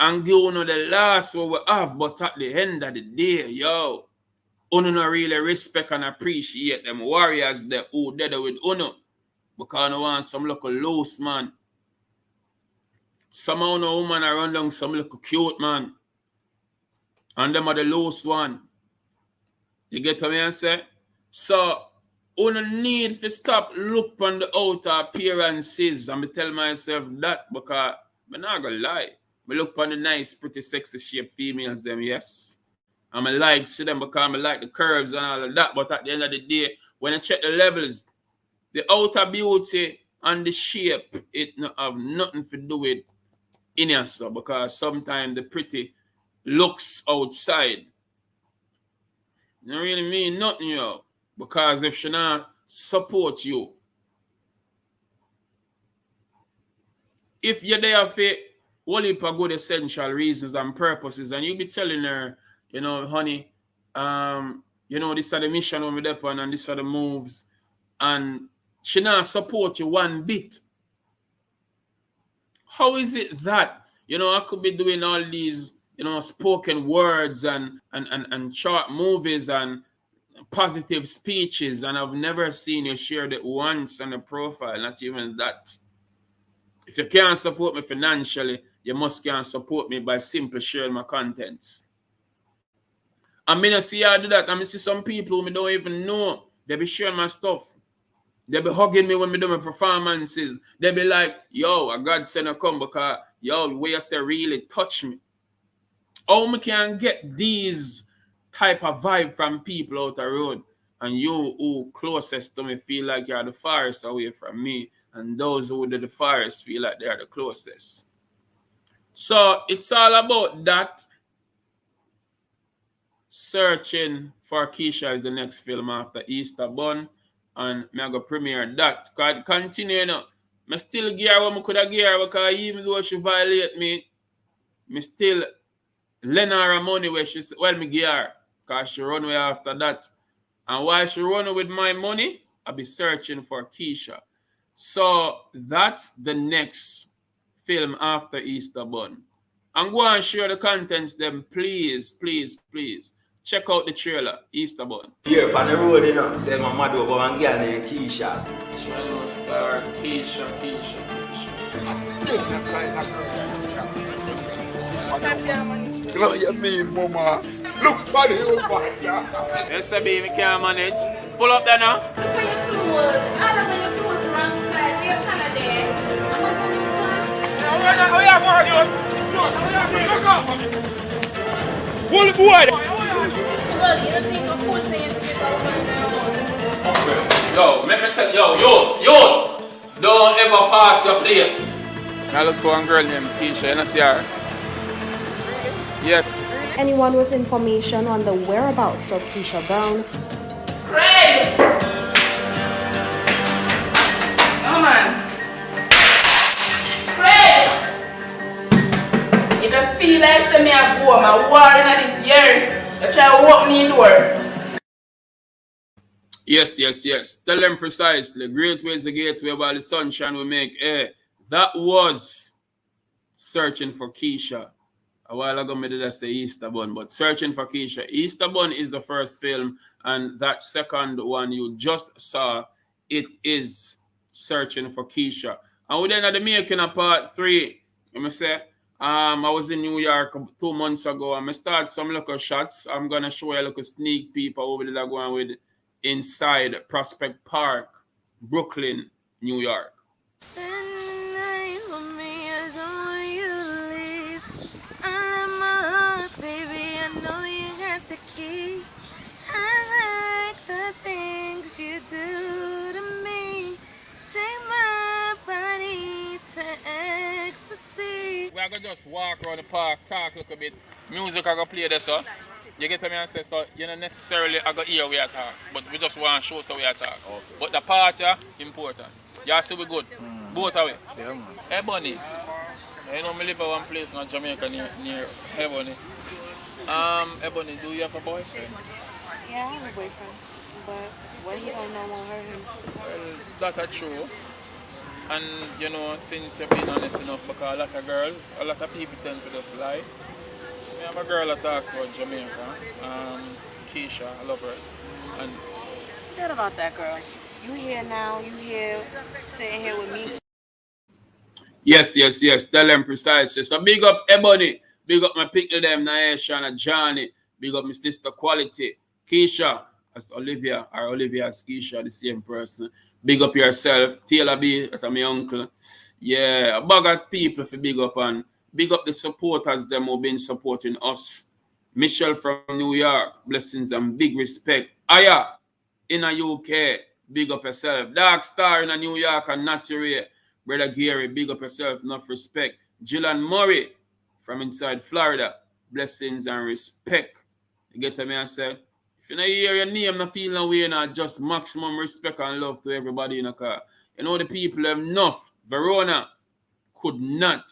And give the last what we have, but at the end of the day, yo, uno not really respect and appreciate them warriors that who dead with uno. Because I want some little loose man. Some of the woman are run down some little cute man. And them are the loose one. You get what I say? So, uno need to stop look on the outer appearances. And I tell myself that because I'm not gonna lie. I look on the nice, pretty, sexy shaped females, them, yes. And I like see them because I like the curves and all of that. But at the end of the day, when I check the levels, the outer beauty and the shape, it not have nothing to do with inner so because sometimes the pretty looks outside. You don't really mean nothing, yo. Because if she not support you, if you're there for all heap of good essential reasons and purposes, and you be telling her, you know, honey, you know, this are the mission when we're there on, and these are the moves, and she not support you one bit. How is it that, you know, I could be doing all these, you know, spoken words and short movies and positive speeches, and I've never seen you share it once on the profile, not even that. If you can't support me financially, you must can support me by simply sharing my contents. I mean, I see how I do that. I mean, see some people who don't even know. They be sharing my stuff. They be hugging me when we do my performances. They be like, yo, a God send a come because, yo, the way you say really touch me. How we can get these type of vibe from people out the road, and you who closest to me feel like you're the farthest away from me, and those who are the farthest feel like they are the closest. So it's all about that. Searching for Keisha is the next film after Easter Bun, and I'm going to premiere that. Because continue now. I still gear what I could have gear because even though she violate me, I still lend her money where she well me gear because she run away after that. And while she run away with my money, I'll be searching for Keisha. So that's the next film after Easter Bun. And go and share the contents then, please, please, please. Check out the trailer, Easter Bun. Here on the road, you know, say my mother over one girl named Keisha. Shadow Star, Keisha. You know what you mean, mama? Look for the woman. Yes, baby, can't manage. Pull up there now. For your clothes, I don't know your clothes wrong side. They're kind of there. I'm going to do Full board. Yo, let me tell yo, don't ever pass your place. I look for one girl named Keisha, you know see her? Yes. Anyone with information on the whereabouts of Keisha Brown? Craig! Come on. Craig! If I feel like say me I go, my war in this year, I try to open the door. Yes. Tell them precisely. Great ways the gateway while the sunshine will make air. That was Searching for Keisha. A while ago, I did say Easter Bun, but Searching for Keisha. Easter Bun is the first film, and that second one you just saw, it is Searching for Keisha. And we then at the making of part 3, let me say, I was in New York 2 months ago, and I started some local shots. I'm going to show you a little sneak peek of what we're going with inside Prospect Park, Brooklyn, New York. You do to me, take my body to ecstasy. We are going to just walk around the park, talk a little bit. Music I go play this, so you get to me and say, so you don't necessarily I go hear we are talk, but we just want to show so we are talk. Okay. But the party important. You see we good. Both away. Yeah, man. Ebony. You know, I live at one place in Jamaica near Ebony. Ebony, do you have a boyfriend? Yeah, I have a boyfriend, but what he don't know won't hurt him. Well, that's true. And, you know, since you've been honest enough, because a lot of people tend to just lie. I have a girl I talk to in Jamaica, Keisha, I love her. And forget about that girl. You here now, you here, sitting here with me. Yes. Tell them precisely. So big up Ebony, big up my pickle them, Naisha and Johnny, big up my sister Quality, Keisha, as Olivia, or Olivia as Keisha, the same person. Big up yourself, Taylor B, that's my uncle. Yeah, a bag of people for big up, and big up the supporters them who've been supporting us. Michelle from New York, blessings and big respect. Aya in a UK, big up yourself. Dark Star in a New York and Natural. Brother Gary, big up yourself, enough respect. Jillian Murray from inside Florida, blessings and respect. You get to me and say, if you don't hear your name, not feel no way, not just maximum respect and love to everybody in the car. You know the people have enough. Verona could not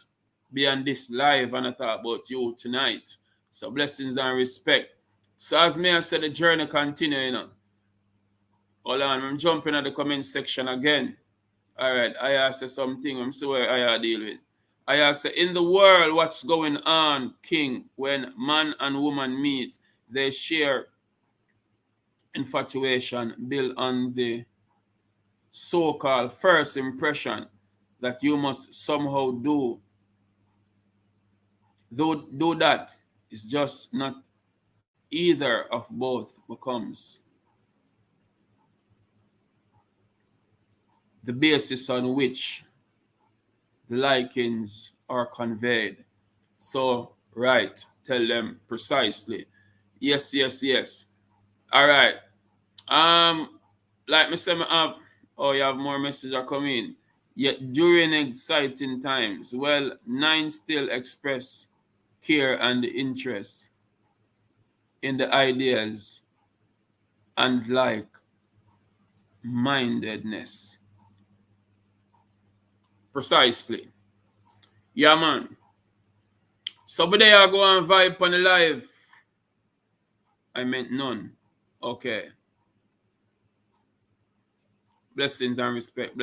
be on this live and I talk about you tonight. So blessings and respect. So as me I said, the journey continue, you know. Hold on, I'm jumping at the comment section again. All right, I say something. I'm see where I deal with. I say, in the world, what's going on, King? When man and woman meet, they share infatuation built on the so-called first impression that you must somehow do. Do that is just not either of both becomes the basis on which the likings are conveyed. So, right, tell them precisely. Yes. All right. Like me say, you have more messages are coming. Yet during exciting times, well, 9 still express care and interest in the ideas and like-mindedness. Precisely. Yeah, man. So, but there I go and vibe on the live. I meant none. Okay. Blessings and respect.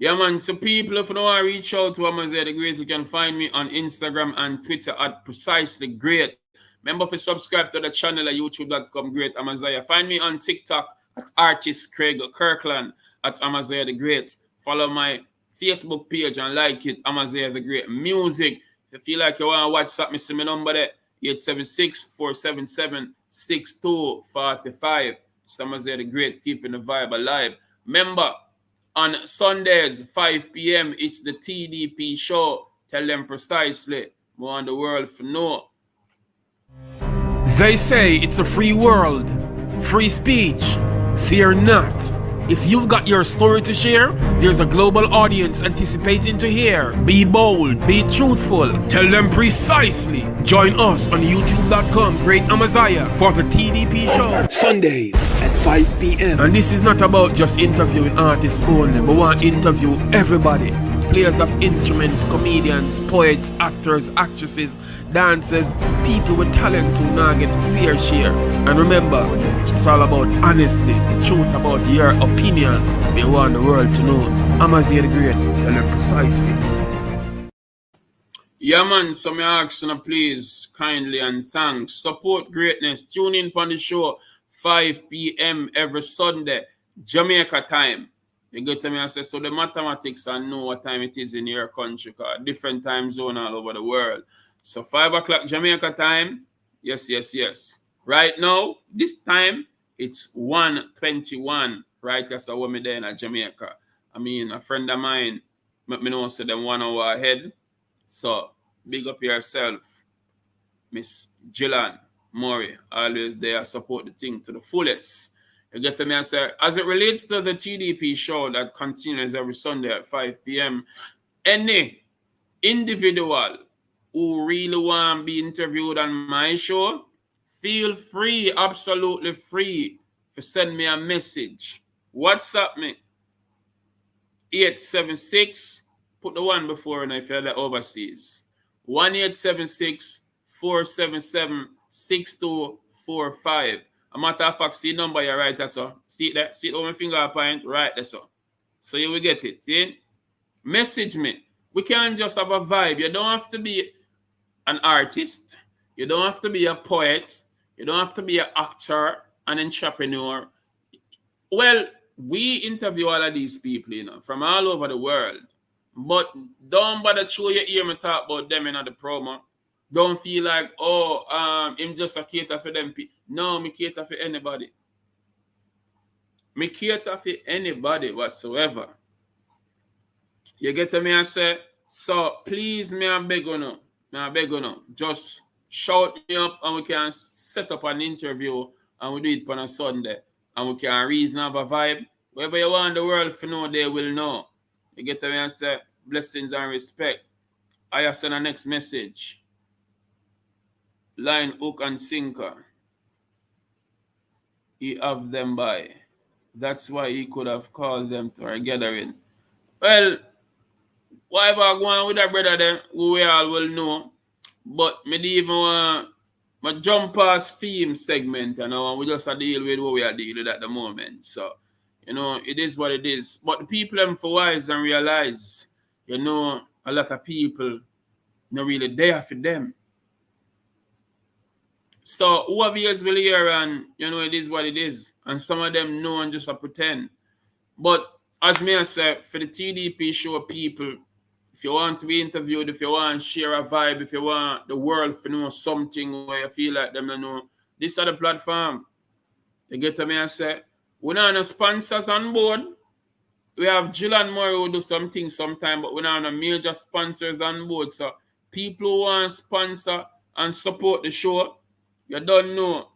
Yeah, man. So, people, if you want to reach out to Amazia the Great, you can find me on Instagram and Twitter at Precisely Great. Remember to subscribe to the channel at youtube.com Great Amazia. Find me on TikTok at Artist Craig Kirkland at Amazia the Great. Follow my Facebook page and like it, Amazia the Great Music. If you feel like you want to WhatsApp me, see my number there, 876-477-6245. It's Amazia the Great, keeping the vibe alive. Remember, on Sundays, 5 p.m., it's the TDP show. Tell them precisely. We want the world to know. They say it's a free world, free speech. Fear not. If you've got your story to share, there's a global audience anticipating to hear. Be bold, be truthful, tell them precisely. Join us on youtube.com, Great Amaziah, for the TDP show. Sundays at 5 p.m. And this is not about just interviewing artists only. We want to interview everybody. Players of instruments, comedians, poets, actors, actresses, dancers, people with talents who now get to fair share. And remember, it's all about honesty, the truth about your opinion. We want the world to know. Amaziah the Great, tell them precisely. Yeah, man, so me asking please, kindly and thanks. Support greatness. Tune in on the show 5 p.m. every Sunday, Jamaica time. You get to me and say, so the mathematics and know what time it is in your country, because different time zone all over the world. So 5 o'clock Jamaica time, yes. Right now, this time, it's 1:21, right? That's what me there in Jamaica. I mean, a friend of mine, let me know, say them 1 hour ahead. So, big up yourself, Miss Gillan Murray, always there, support the thing to the fullest. You get to me and say, as it relates to the TDP show that continues every Sunday at 5 p.m., any individual who really want to be interviewed on my show, feel free, absolutely free, to send me a message. WhatsApp me, 876, put the one before and if you're the overseas, 1-876-477-6245. A matter of fact, see number you right there, so. See that? See it on my finger point? Right there, so. So you will get it. See? Message me. We can't just have a vibe. You don't have to be an artist. You don't have to be a poet. You don't have to be an actor, an entrepreneur. Well, we interview all of these people, you know, from all over the world. But don't bother show your ear me talk about them in the promo. Don't feel like, him just a cater for them people. No, me cater for anybody. Me cater for anybody whatsoever. You get to me and say, so please, me I beg you now. Just shout me up and we can set up an interview and we do it on a Sunday. And we can reason have a vibe. Wherever you want the world to know, they will know. You get to me and say, blessings and respect. I send the next message. Line, hook, and sinker. He have them by. That's why he could have called them to our gathering. Well, whatever go on with that brother then, who we all will know. But me even want my jump past theme segment, you know, and we just deal with what we are dealing with at the moment. So, you know, it is what it is. But the people them for wise and realize, you know, a lot of people not really there for them. So whoever is will hear and, you know, it is what it is. And some of them know and just pretend. But as me I say, for the TDP show people, if you want to be interviewed, if you want to share a vibe, if you want the world to know something where you feel like them to know, this is the platform. You get to me and say, we don't have no sponsors on board. We have Jill and Murray who do some things sometime, but we don't have no major sponsors on board. So people who want to sponsor and support the show, you don't know.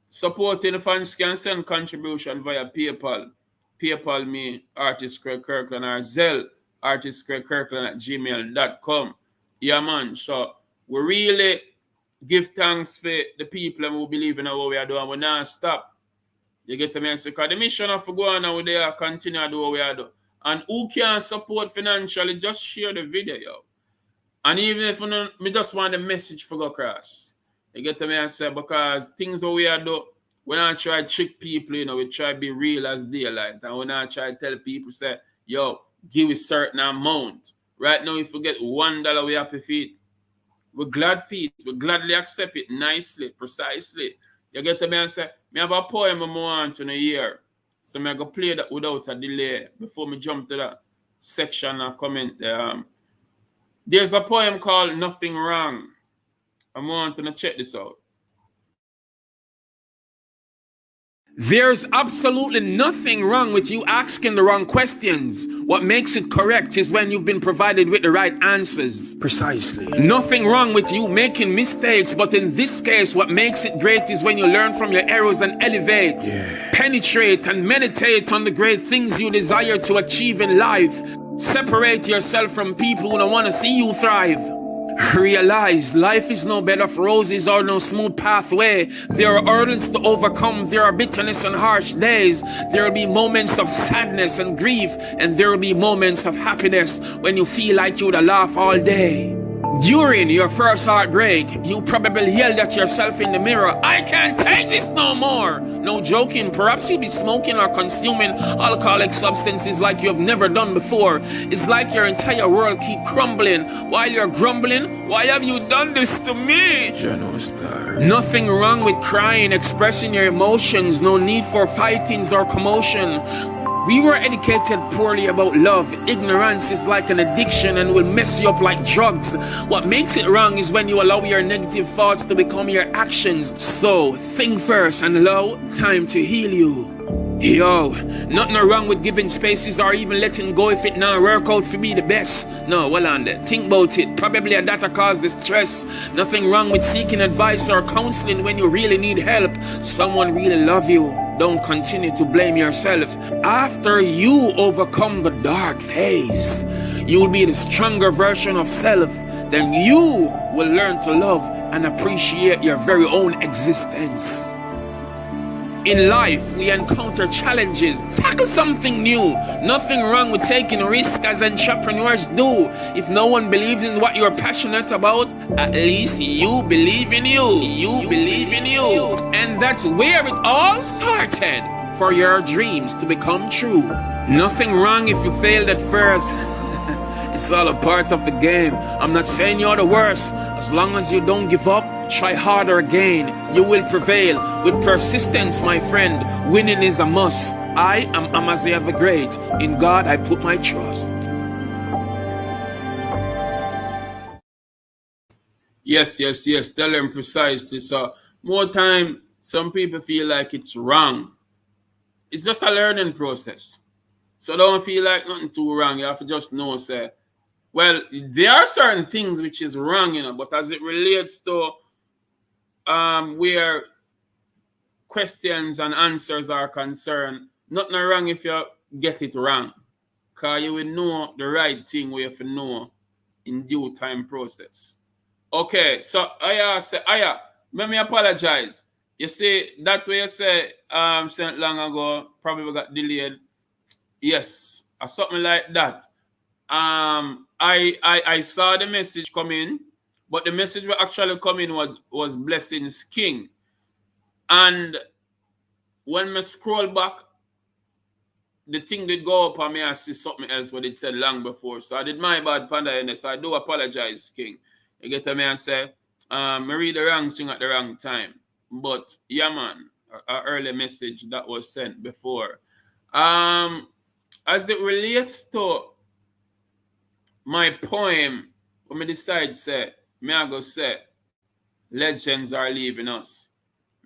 Supporting the fans can send contribution via PayPal. PayPal me, Artist Craig Kirkland, or Zelle, artistcraigkirkland@gmail.com. Yeah, man. So we really give thanks for the people who believe in what we are doing. We not stop. You get to me and say, because the mission of go on and we are continue to do what we are doing. And who can support financially, just share the video, yo. And even if me just want the message for go across. You get to me and say, because things that we are doing, we not try to trick people, you know, we try to be real as daylight. And we not try to tell people, say, yo, give a certain amount. Right now, if we get $1, we happy for it. We're glad for it. We gladly accept it nicely, precisely. You get to me and say, me have a poem I want to hear. So I'm going to play that without a delay before me jump to that section and comment. There's a poem called Nothing Wrong. I want to check this out. There's absolutely nothing wrong with you asking the wrong questions. What makes it correct is when you've been provided with the right answers. Precisely. Nothing wrong with you making mistakes, but in this case, what makes it great is when you learn from your errors and elevate, penetrate and meditate on the great things you desire to achieve in life. Separate yourself from people who don't want to see you thrive. Realize life is no bed of roses or no smooth pathway. There are hurdles to overcome. There are bitterness and harsh days. There will be moments of sadness and grief, and there will be moments of happiness when you feel like you would laugh all day. During your first heartbreak, you probably yelled at yourself in the mirror, "I can't take this no more." No joking, perhaps you'll be smoking or consuming alcoholic substances like you have never done before. It's like your entire world keep crumbling. While you're grumbling, "Why have you done this to me?" Nothing wrong with crying, expressing your emotions. No need for fightings or commotion. We were educated poorly about love. Ignorance is like an addiction and will mess you up like drugs. What makes it wrong is when you allow your negative thoughts to become your actions. So, think first and allow time to heal you. Yo, nothing wrong with giving spaces or even letting go if it not work out for me the best. No, well on there. Think about it. Probably that caused the stress. Nothing wrong with seeking advice or counseling when you really need help. Someone really love you. Don't continue to blame yourself. After you overcome the dark phase, you will be the stronger version of self. Then you will learn to love and appreciate your very own existence. In life, we encounter challenges. Tackle something new. Nothing wrong with taking risks as entrepreneurs do. If no one believes in what you're passionate about, at least you believe in you. You believe in you. And that's where it all started. For your dreams to become true. Nothing wrong if you failed at first. It's all a part of the game. I'm not saying you're the worst. As long as you don't give up, try harder again. You will prevail. With persistence, my friend, winning is a must. I am Amaziah the Great. In God I put my trust. Yes. Tell them precisely. So, more time, some people feel like it's wrong. It's just a learning process. So don't feel like nothing too wrong. You have to just know, say, well, there are certain things which is wrong, but as it relates to where questions and answers are concerned, nothing wrong if you get it wrong. Because you will know the right thing where you have to know in due time process. Okay, so let me apologize. You see, that way you say sent long ago, probably got delayed. Yes, or something like that. I saw the message come in, but the message that actually come in was Blessings King. And when I scroll back, the thing did go up and I see something else what it said long before. So I did my bad panda in this. I do apologize, King. You get to me and say, I read the wrong thing at the wrong time. But yeah, man, an early message that was sent before. As it relates to my poem, when I decide I go say, legends are leaving us.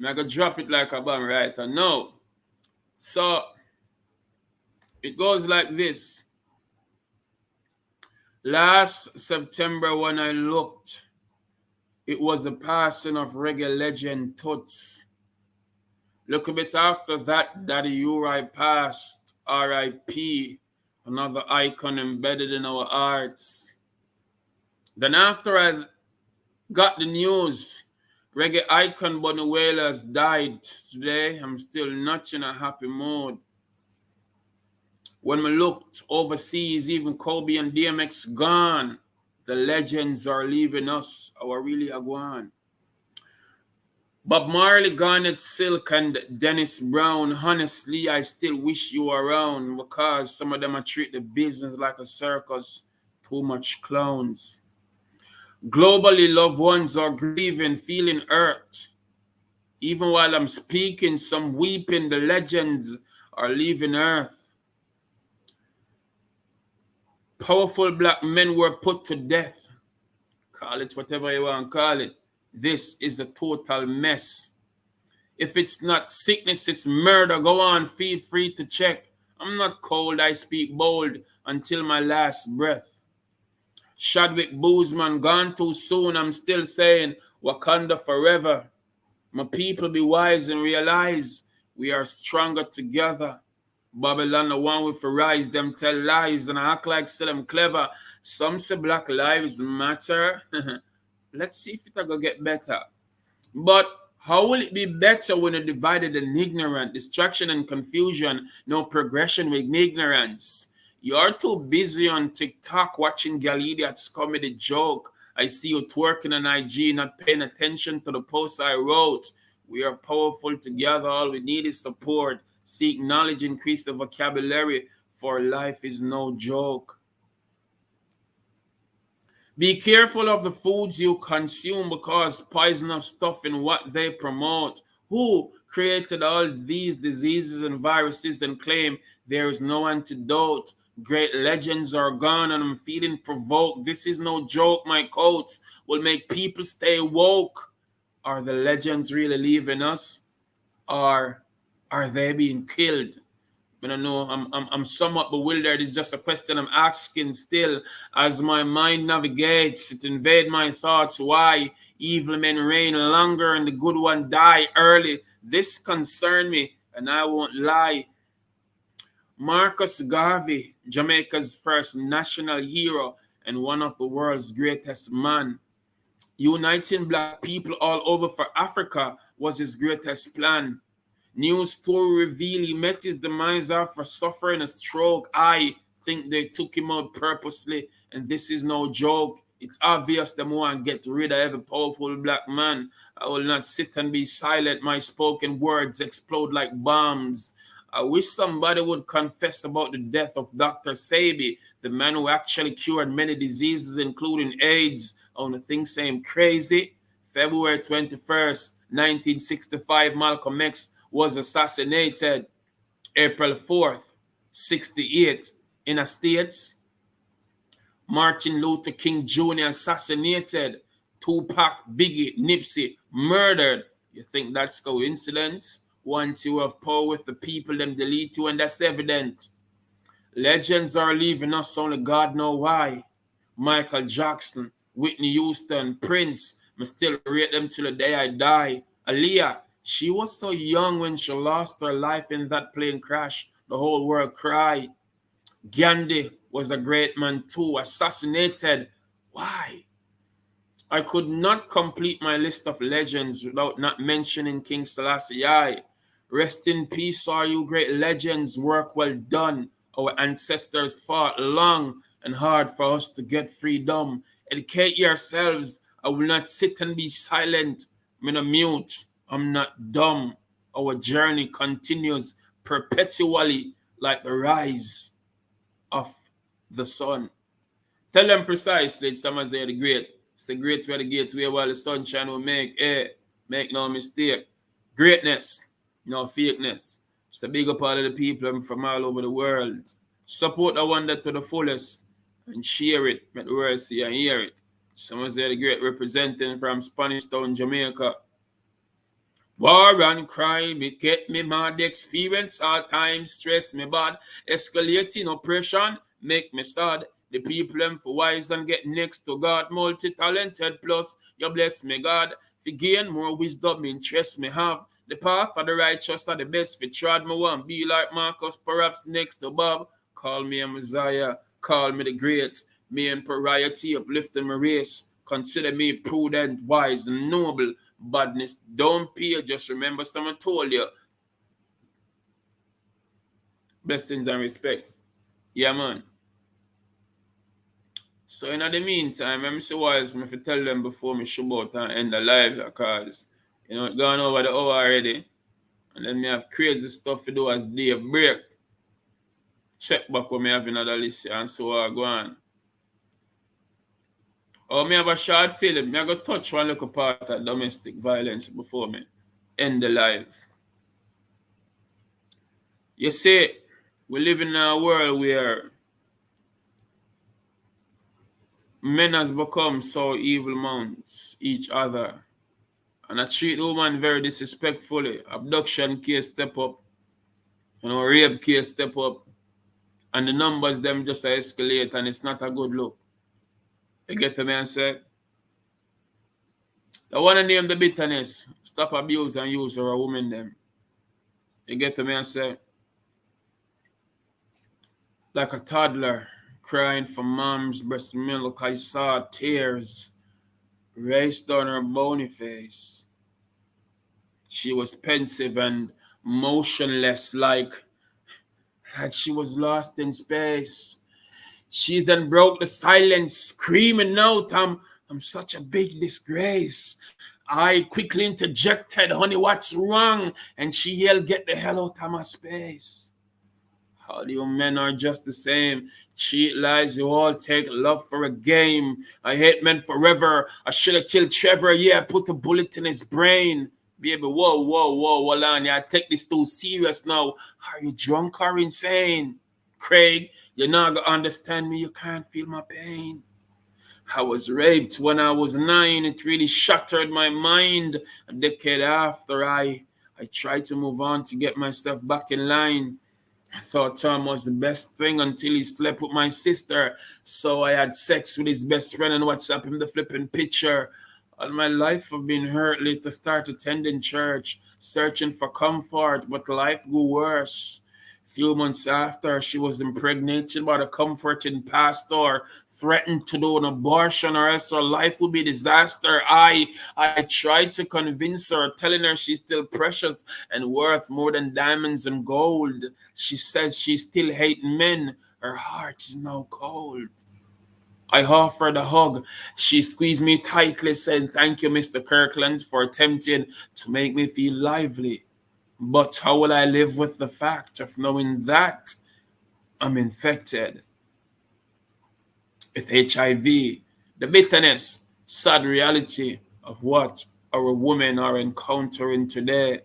I go drop it like a bomb right now. So it goes like this. Last September when I looked, it was the passing of reggae legend Toots. Look a bit after that, Daddy Uri passed, R.I.P., another icon embedded in our hearts. Then after I got the news, reggae icon Bunny Whalers died. Today, I'm still not in a happy mood. When we looked overseas, even Kobe and DMX gone. The legends are leaving us. Our really are gone. Bob Marley, Garnet Silk, and Dennis Brown. Honestly, I still wish you were around because some of them are treat the business like a circus. Too much clowns. Globally, loved ones are grieving, feeling hurt. Even while I'm speaking, some weeping. The legends are leaving Earth. Powerful black men were put to death. Call it whatever you want to call it. This is the total mess. If it's not sickness, it's murder. Go on, feel free to check. I'm not cold, I speak bold until my last breath. Chadwick Boseman gone too soon. I'm still saying Wakanda forever. My people be wise and realize we are stronger together. Babylon the one with rise, them tell lies and act like say them clever. Some say black lives matter. Let's see if it gonna get better. But how will it be better when you're divided and ignorant? Distraction and confusion, no progression with ignorance. You're too busy on TikTok watching gal idiots comedy joke. I see you twerking on IG, not paying attention to the post I wrote. We are powerful together. All we need is support. Seek knowledge, increase the vocabulary, for life is no joke. Be careful of the foods you consume because poisonous stuff in what they promote. Who created all these diseases and viruses and claim there is no antidote? Great legends are gone and I'm feeling provoked. This is no joke. My quotes will make people stay woke. Are the legends really leaving us? Or are they being killed? I don't know. I'm somewhat bewildered. It's just a question I'm asking still. As my mind navigates, it invades my thoughts. Why evil men reign longer and the good one die early? This concern me, and I won't lie. Marcus Garvey, Jamaica's first national hero and one of the world's greatest men, uniting black people all over for Africa was his greatest plan. News story reveal he met his demise after suffering a stroke. I think they took him out purposely, and this is no joke. It's obvious them want to get rid of every powerful black man. I will not sit and be silent. My spoken words explode like bombs. I wish somebody would confess about the death of Dr. Sebi, the man who actually cured many diseases, including AIDS. I want to think same crazy. February 21st, 1965, Malcolm X was assassinated. April 4th, 68, in the States. Martin Luther King Jr. assassinated. Tupac, Biggie, Nipsey murdered. You think that's coincidence? Once you have power with the people, them delete you, and that's evident. Legends are leaving us, only God know why. Michael Jackson, Whitney Houston, Prince, I still rate them till the day I die. Aaliyah, she was so young when she lost her life in that plane crash. The whole world cried. Gandhi was a great man too, assassinated. Why? I could not complete my list of legends without not mentioning King Selassie I. Rest in peace, all you great legends. Work well done. Our ancestors fought long and hard for us to get freedom. Educate yourselves. I will not sit and be silent. I'm in a mute. I'm not dumb. Our journey continues perpetually like the rise of the sun. Tell them precisely, it's some as they're the great. It's the great where the gateway while the sunshine will make. Make no mistake. Greatness, no fakeness. It's a bigger part of the people from all over the world. Support the wonder to the fullest and share it. Make the world see and hear it. Some as they're the great representing from Spanish Town, Jamaica. War and crime, it get me mad. Experience all time, stress me bad. Escalating oppression, make me sad. The people them for wise and get next to God. Multi-talented plus, you bless me God. If you gain more wisdom, interest me have. The path of the righteous are the best. If you trod me one, be like Marcus, perhaps next to Bob. Call me a Messiah, call me the great. Me and pariety uplifting my race. Consider me prudent, wise, and noble. Badness don't pay. Just remember someone told you. Blessings and respect. Yeah, man. So in the meantime, I'm so wise if I tell them before me show out and end the live because you know it gone over the hour already. And then me have crazy stuff to do as day break. Check back what me have in other list and so I go on. Oh, me have a short film. Me I go touch one little part of domestic violence before me end the live. You see, we live in a world where men has become so evil amongst each other And I treat the woman very disrespectfully. Abduction case step up. Rape case step up. And the numbers them just escalate and it's not a good look. You get to me and say? I want to name the bitterness. Stop abuse and use our women them. You get to me and say? Like a toddler crying for mom's breast milk, I saw tears race down her bony face. She was pensive and motionless, like she was lost in space. She then broke the silence, screaming out, I'm such a big disgrace. I quickly interjected, honey, what's wrong? And she yelled, get the hell out of my space. All you men are just the same. Cheat lies, you all take love for a game. I hate men forever. I should have killed Trevor. Yeah, put a bullet in his brain. Baby, whoa, hold on. Yeah, take this too serious now. Are you drunk or insane? Craig, you're not going to understand me. You can't feel my pain. I was raped when I was 9. It really shattered my mind. A decade after, I tried to move on to get myself back in line. I thought Tom was the best thing until he slept with my sister. So I had sex with his best friend and WhatsApp him the flipping picture. All my life I've been hurt. Later start attending church, searching for comfort, but life grew worse. Few months after, she was impregnated by the comforting pastor, threatened to do an abortion or else her life would be disaster. I tried to convince her, telling her she's still precious and worth more than diamonds and gold. She says she still hates men. Her heart is now cold. I offered a hug. She squeezed me tightly, saying, thank you, Mr. Kirkland, for attempting to make me feel lively. But how will I live with the fact of knowing that I'm infected with HIV? The bitterness, sad reality of what our women are encountering today.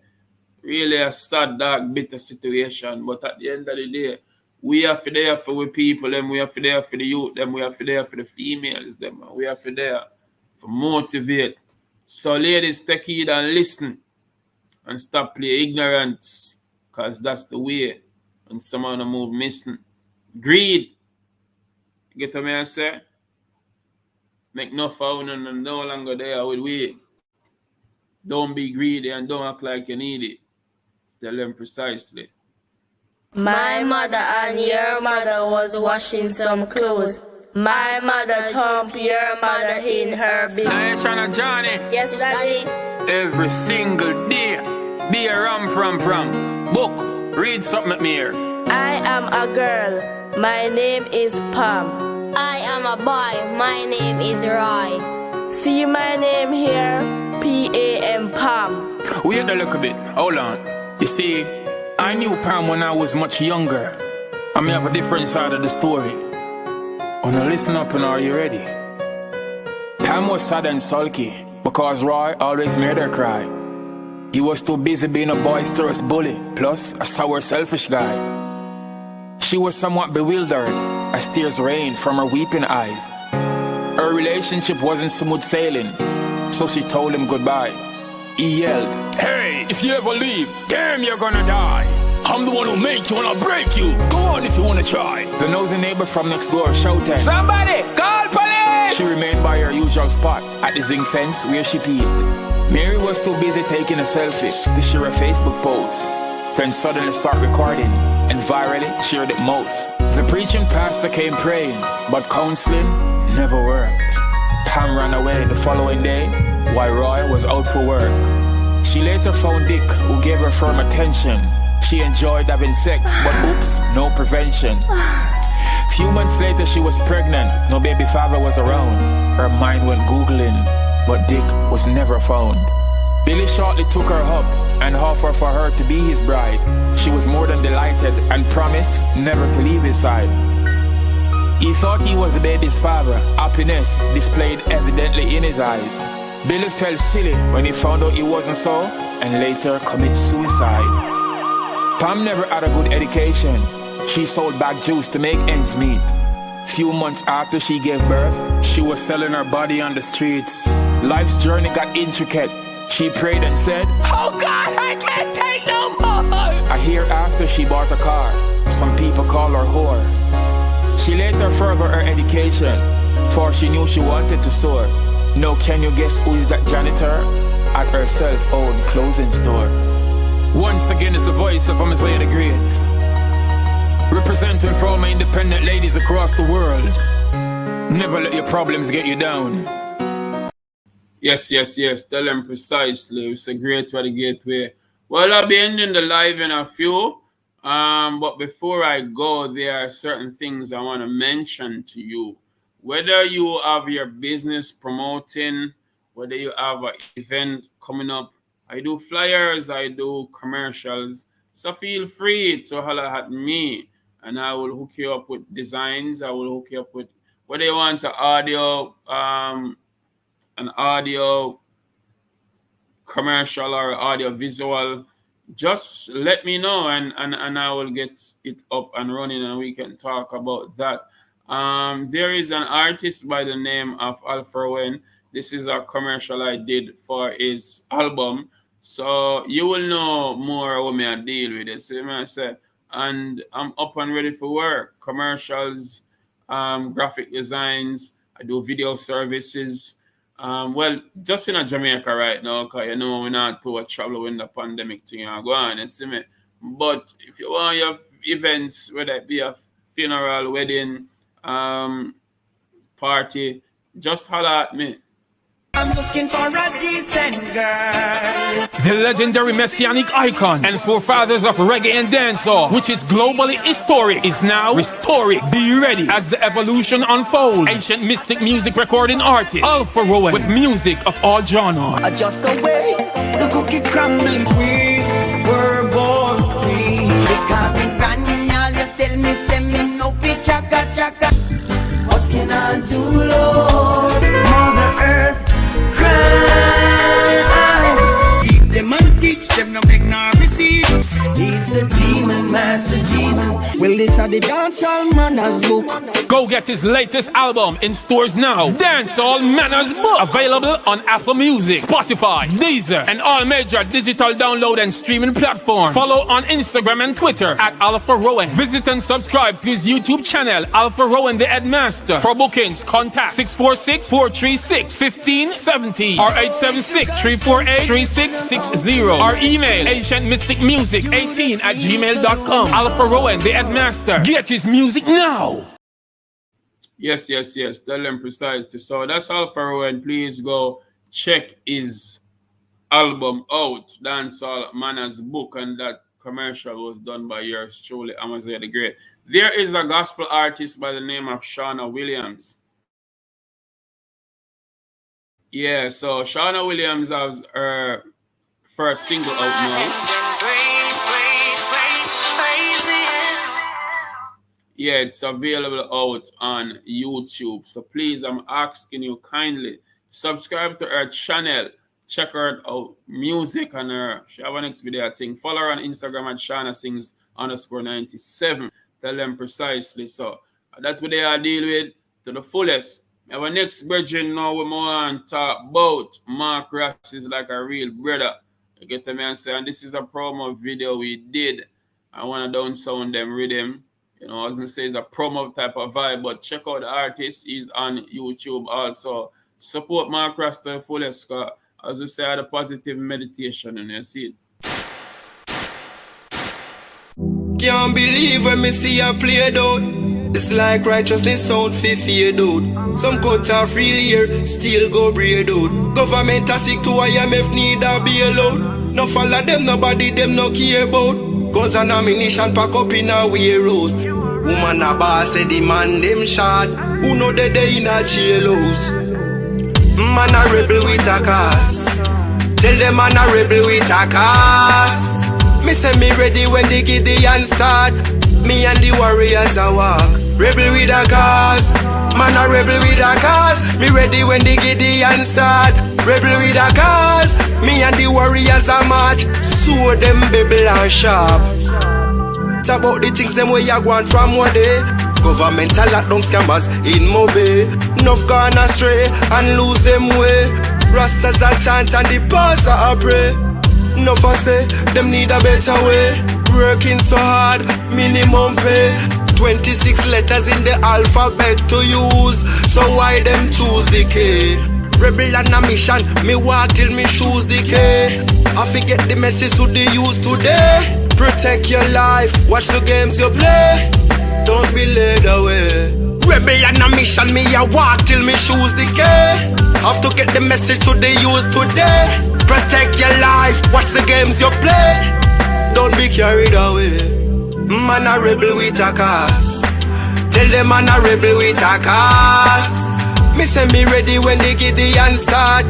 Really a sad, dark, bitter situation. But at the end of the day, we are for there for we people, them. We are for there for the youth, them. We are for there for the females, them. We are for there for motivate. So ladies, take heed and listen. And stop play ignorance, because that's the way. And someone move missing. Greed. You get what I say? Make no found and no longer there with we. Don't be greedy and don't act like you need it. Tell them precisely. My mother and your mother was washing some clothes. My mother thumped your mother in her bed. Shana Johnny. Yes, Daddy. Every single day, be a ram. Book, read something at me here. I am a girl. My name is Pam. I am a boy. My name is Roy. See my name here? P-A-M, Pam. Wait a little bit. Hold on. You see, I knew Pam when I was much younger. I may have a different side of the story. Oh, now listen up and are you ready? Pam was sad and sulky because Roy always made her cry. He was too busy being a boisterous bully, plus a sour, selfish guy. She was somewhat bewildered as tears rained from her weeping eyes. Her relationship wasn't smooth sailing, so she told him goodbye. He yelled, "Hey, if you ever leave, damn, you're gonna die. I'm the one who make you and I'll break you. Go on if you wanna try." The nosy neighbor from next door shouted, "Somebody, call police!" She remained by her usual spot at the zinc fence where she peeped. Mary was too busy taking a selfie to share a Facebook post. Then suddenly start recording and virally shared it most. The preaching pastor came praying, but counseling never worked. Pam ran away the following day while Roy was out for work. She later found Dick, who gave her firm attention. She enjoyed having sex, but oops, no prevention. Few months later, she was pregnant. No baby father was around. Her mind went Googling, but Dick was never found. Billy shortly took her up and offered for her to be his bride. She was more than delighted and promised never to leave his side. He thought he was the baby's father. Happiness displayed evidently in his eyes. Billy felt silly when he found out he wasn't so, and later committed suicide. Pam never had a good education. She sold back juice to make ends meet. Few months after she gave birth, she was selling her body on the streets. Life's journey got intricate. She prayed and said, "Oh God, I can't take no more." A year after, she bought a car. Some people call her whore. She later furthered her education, for she knew she wanted to soar. Now can you guess who is that janitor at her self-owned clothing store? Once again, it's the voice of Amaziah the Great, representing for all my independent ladies across the world. Never let your problems get you down. Yes. Tell them precisely. It's a great way, the gateway. Well, I'll be ending the live in a few. But before I go, there are certain things I want to mention to you. Whether you have your business promoting, whether you have an event coming up, I do flyers, I do commercials. So feel free to holler at me and I will hook you up with designs. I will hook you up with whether you want an audio commercial or audio visual. Just let me know and I will get it up and running and we can talk about that. There is an artist by the name of Alpha Rowan. This is a commercial I did for his album. So you will know more what I deal with this. And I'm up and ready for work. Commercials, graphic designs. I do video services. Well, just in Jamaica right now, because you know we're not too trouble when the pandemic thing are going, you see me. But if you want your events, whether it be a funeral, wedding, party, just holler at me. I'm looking for a decent girl. The legendary messianic icon and forefathers of reggae and dancehall, which is globally historic, is now restoring. Be ready as the evolution unfolds. Ancient mystic music recording artist Alpha Rowan with music of all genres. Just the way the cookie crumbling, we were born free. Because in Granny, you tell me, send me no picture, chaka. What can I do, Lord? Mother Earth. Keep them and teach them, no take no receive. He's a demon, master demon. Well, this are the dancehall manners book. Go get his latest album in stores now. Dancehall Manners Book. Available on Apple Music, Spotify, Deezer, and all major digital download and streaming platforms. Follow on Instagram and Twitter at Alpha Rowan. Visit and subscribe to his YouTube channel, Alpha Rowan the Headmaster. For bookings, contact 646-436-1570 or 876-348-3660 or email ancientmysticmusic18@gmail.com. Alpha Rowan the Headmaster. Get his music now. Yes. Tell them precisely. So that's Alpha Rowan. Please go check his album out, Dancehall Manners Book, and that commercial was done by yours truly, Amaziah the Great. There is a gospel artist by the name of Shauna Williams. Yeah, so Shauna Williams has her first single out now. Yeah, it's available out on YouTube. So please, I'm asking you kindly, subscribe to her channel. Check her out music on her. She have an next video thing. Follow her on Instagram at ShanaSings_97. Tell them precisely. So that's what they are deal with to the fullest. Our next brethren now we want to talk about Mark Ross is like a real brother. You get me and say, and this is a promo video we did. I want to down sound them rhythm. You know, as I say, it's a promo type of vibe, but check out the artist. He's on YouTube also. Support Mark Ross to the fullest. As I say, I had a positive meditation and you see it. Can't believe when me see a play out. It's like righteousness sound fi fade out. Some cuts are free here, still go braid out. Government a sick to IMF need a bailout. No follow them, nobody them no care about. Guns and ammunition pack up in a warehouse. Woman a boss say the man them shot. Who know that they in a jailhouse? Man a rebel with a cause. Tell them man a rebel with a cause. Me say me ready when the Gideon start. Me and the warriors a walk. Rebel with a cause. Man a rebel with a cause. Me ready when the Gideon start. Rebel with a cause. Me and the warriors a march. So them babble and sharp. It's about the things them way you want from one day. Governmental lockdown scammers in Mobe. Enough gone astray and lose them way. Rastas a chant and the pastor a pray. No for say, them need a better way. Working so hard, minimum pay. 26 letters in the alphabet to use. So why them choose the K? Rebel and a mission, me walk till me shoes decay. I forget the message to the youth today. Protect your life, watch the games you play. Don't be led away. Rebel and a mission, me a walk till me shoes decay. Have to get the message to the youth today. Protect your life, watch the games you play. Don't be carried away. Man a rebel with a cause. Tell them man a rebel with a cause. Me say me ready when the Gideon start.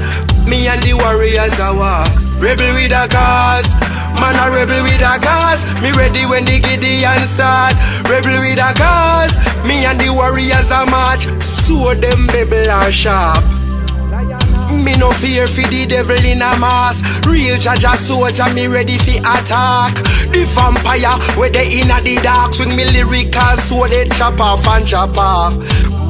Me and the warriors a walk. Rebel with a cause. Man a rebel with a cause. Me ready when the Gideon start. Rebel with a cause. Me and the warriors a march. So them babble are sharp. Me no fear for the devil in a mask. Real Jaja soldier, me ready for attack. The vampire, where they in a the dark. Swing me lyrical, so they chop off and chop off.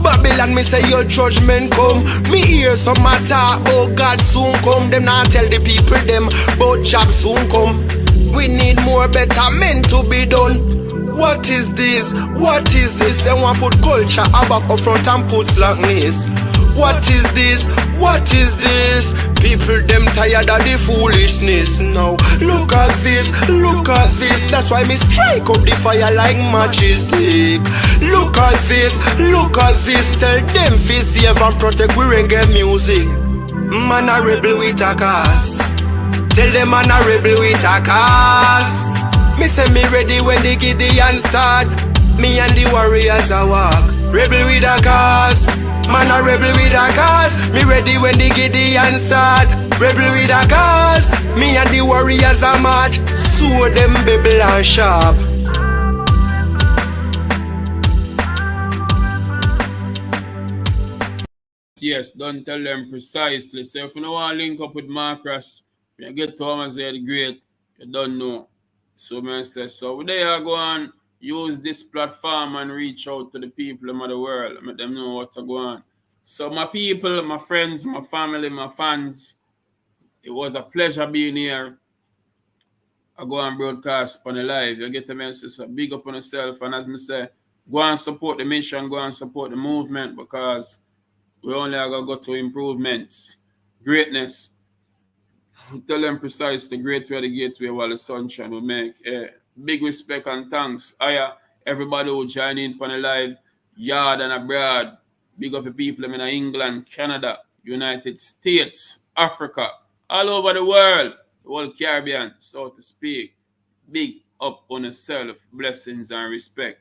Babylon, me say your judgment come. Me hear some attack, oh God soon come. Them not tell the people them, but Jack soon come. We need more better men to be done. What is this? What is this? They want put culture back up front and put slackness. What is this? What is this? People them tired of the foolishness now. Look at this, look at this. That's why me strike up the fire like matchstick. Look at this, look at this. Tell them fi save and protect we reggae music. Man a rebel with a cause. Tell them man a rebel with a cause. Me say me ready when the Gideon start. Me and the warriors a walk. Rebel with a cause. Man a rebel with a cause. Me ready when the Gideon start. Rebel with a cause. Me and the warriors a march. So them babble and sharp. Yes, don't tell them precisely. So if you don't want to link up with Marcus, when you get Thomas the Great, you don't know. So man says, so there I go on. Use this platform and reach out to the people of the world. Let them know what's going on. So my people, my friends, my family, my fans, it was a pleasure being here. I go and broadcast on the live. You get the message. So big up on yourself. And as I say, go and support the mission, go and support the movement because we only are going to go to improvements, greatness. Tell them precise the great way the gateway while the sunshine will make. Big respect and thanks. Everybody who join in on the live, yard and abroad. Big up the people in England, Canada, United States, Africa, all over the world, the whole Caribbean, so to speak. Big up on yourself. Blessings and respect.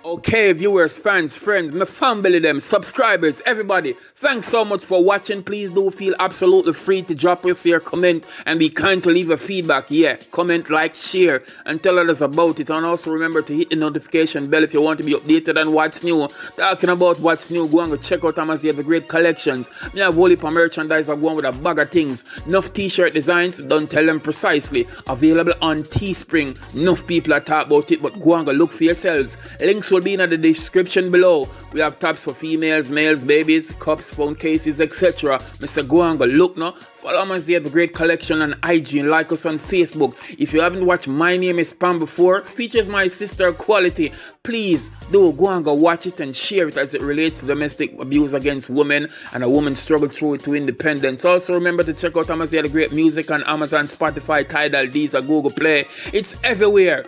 Okay, viewers, fans, friends, my family, them, subscribers, everybody, thanks so much for watching. Please do feel absolutely free to drop us your comment and be kind to leave a feedback. Yeah, comment, like, share, and tell others about it. And also remember to hit the notification bell if you want to be updated on what's new. Talking about what's new, go and go check out Thomas the Great collections. Me have whole heap of merchandise are going with a bag of things. Enough t-shirt designs, don't tell them precisely. Available on Teespring. Enough people are talking about it, but go and go look for yourselves. Links will be in the description below. We have tabs for females, males, babies, cups, phone cases, etc. Mr. Go and go look now. Follow us here, the Great Collection on IG, and like us on Facebook. If you haven't watched My Name is Pam before, features my sister Quality. Please do go and go watch it and share it as it relates to domestic abuse against women and a woman's struggle through it to independence. Also remember to check out Thomas the Great music on Amazon, Spotify, Tidal, Deezer, Google Play. It's everywhere.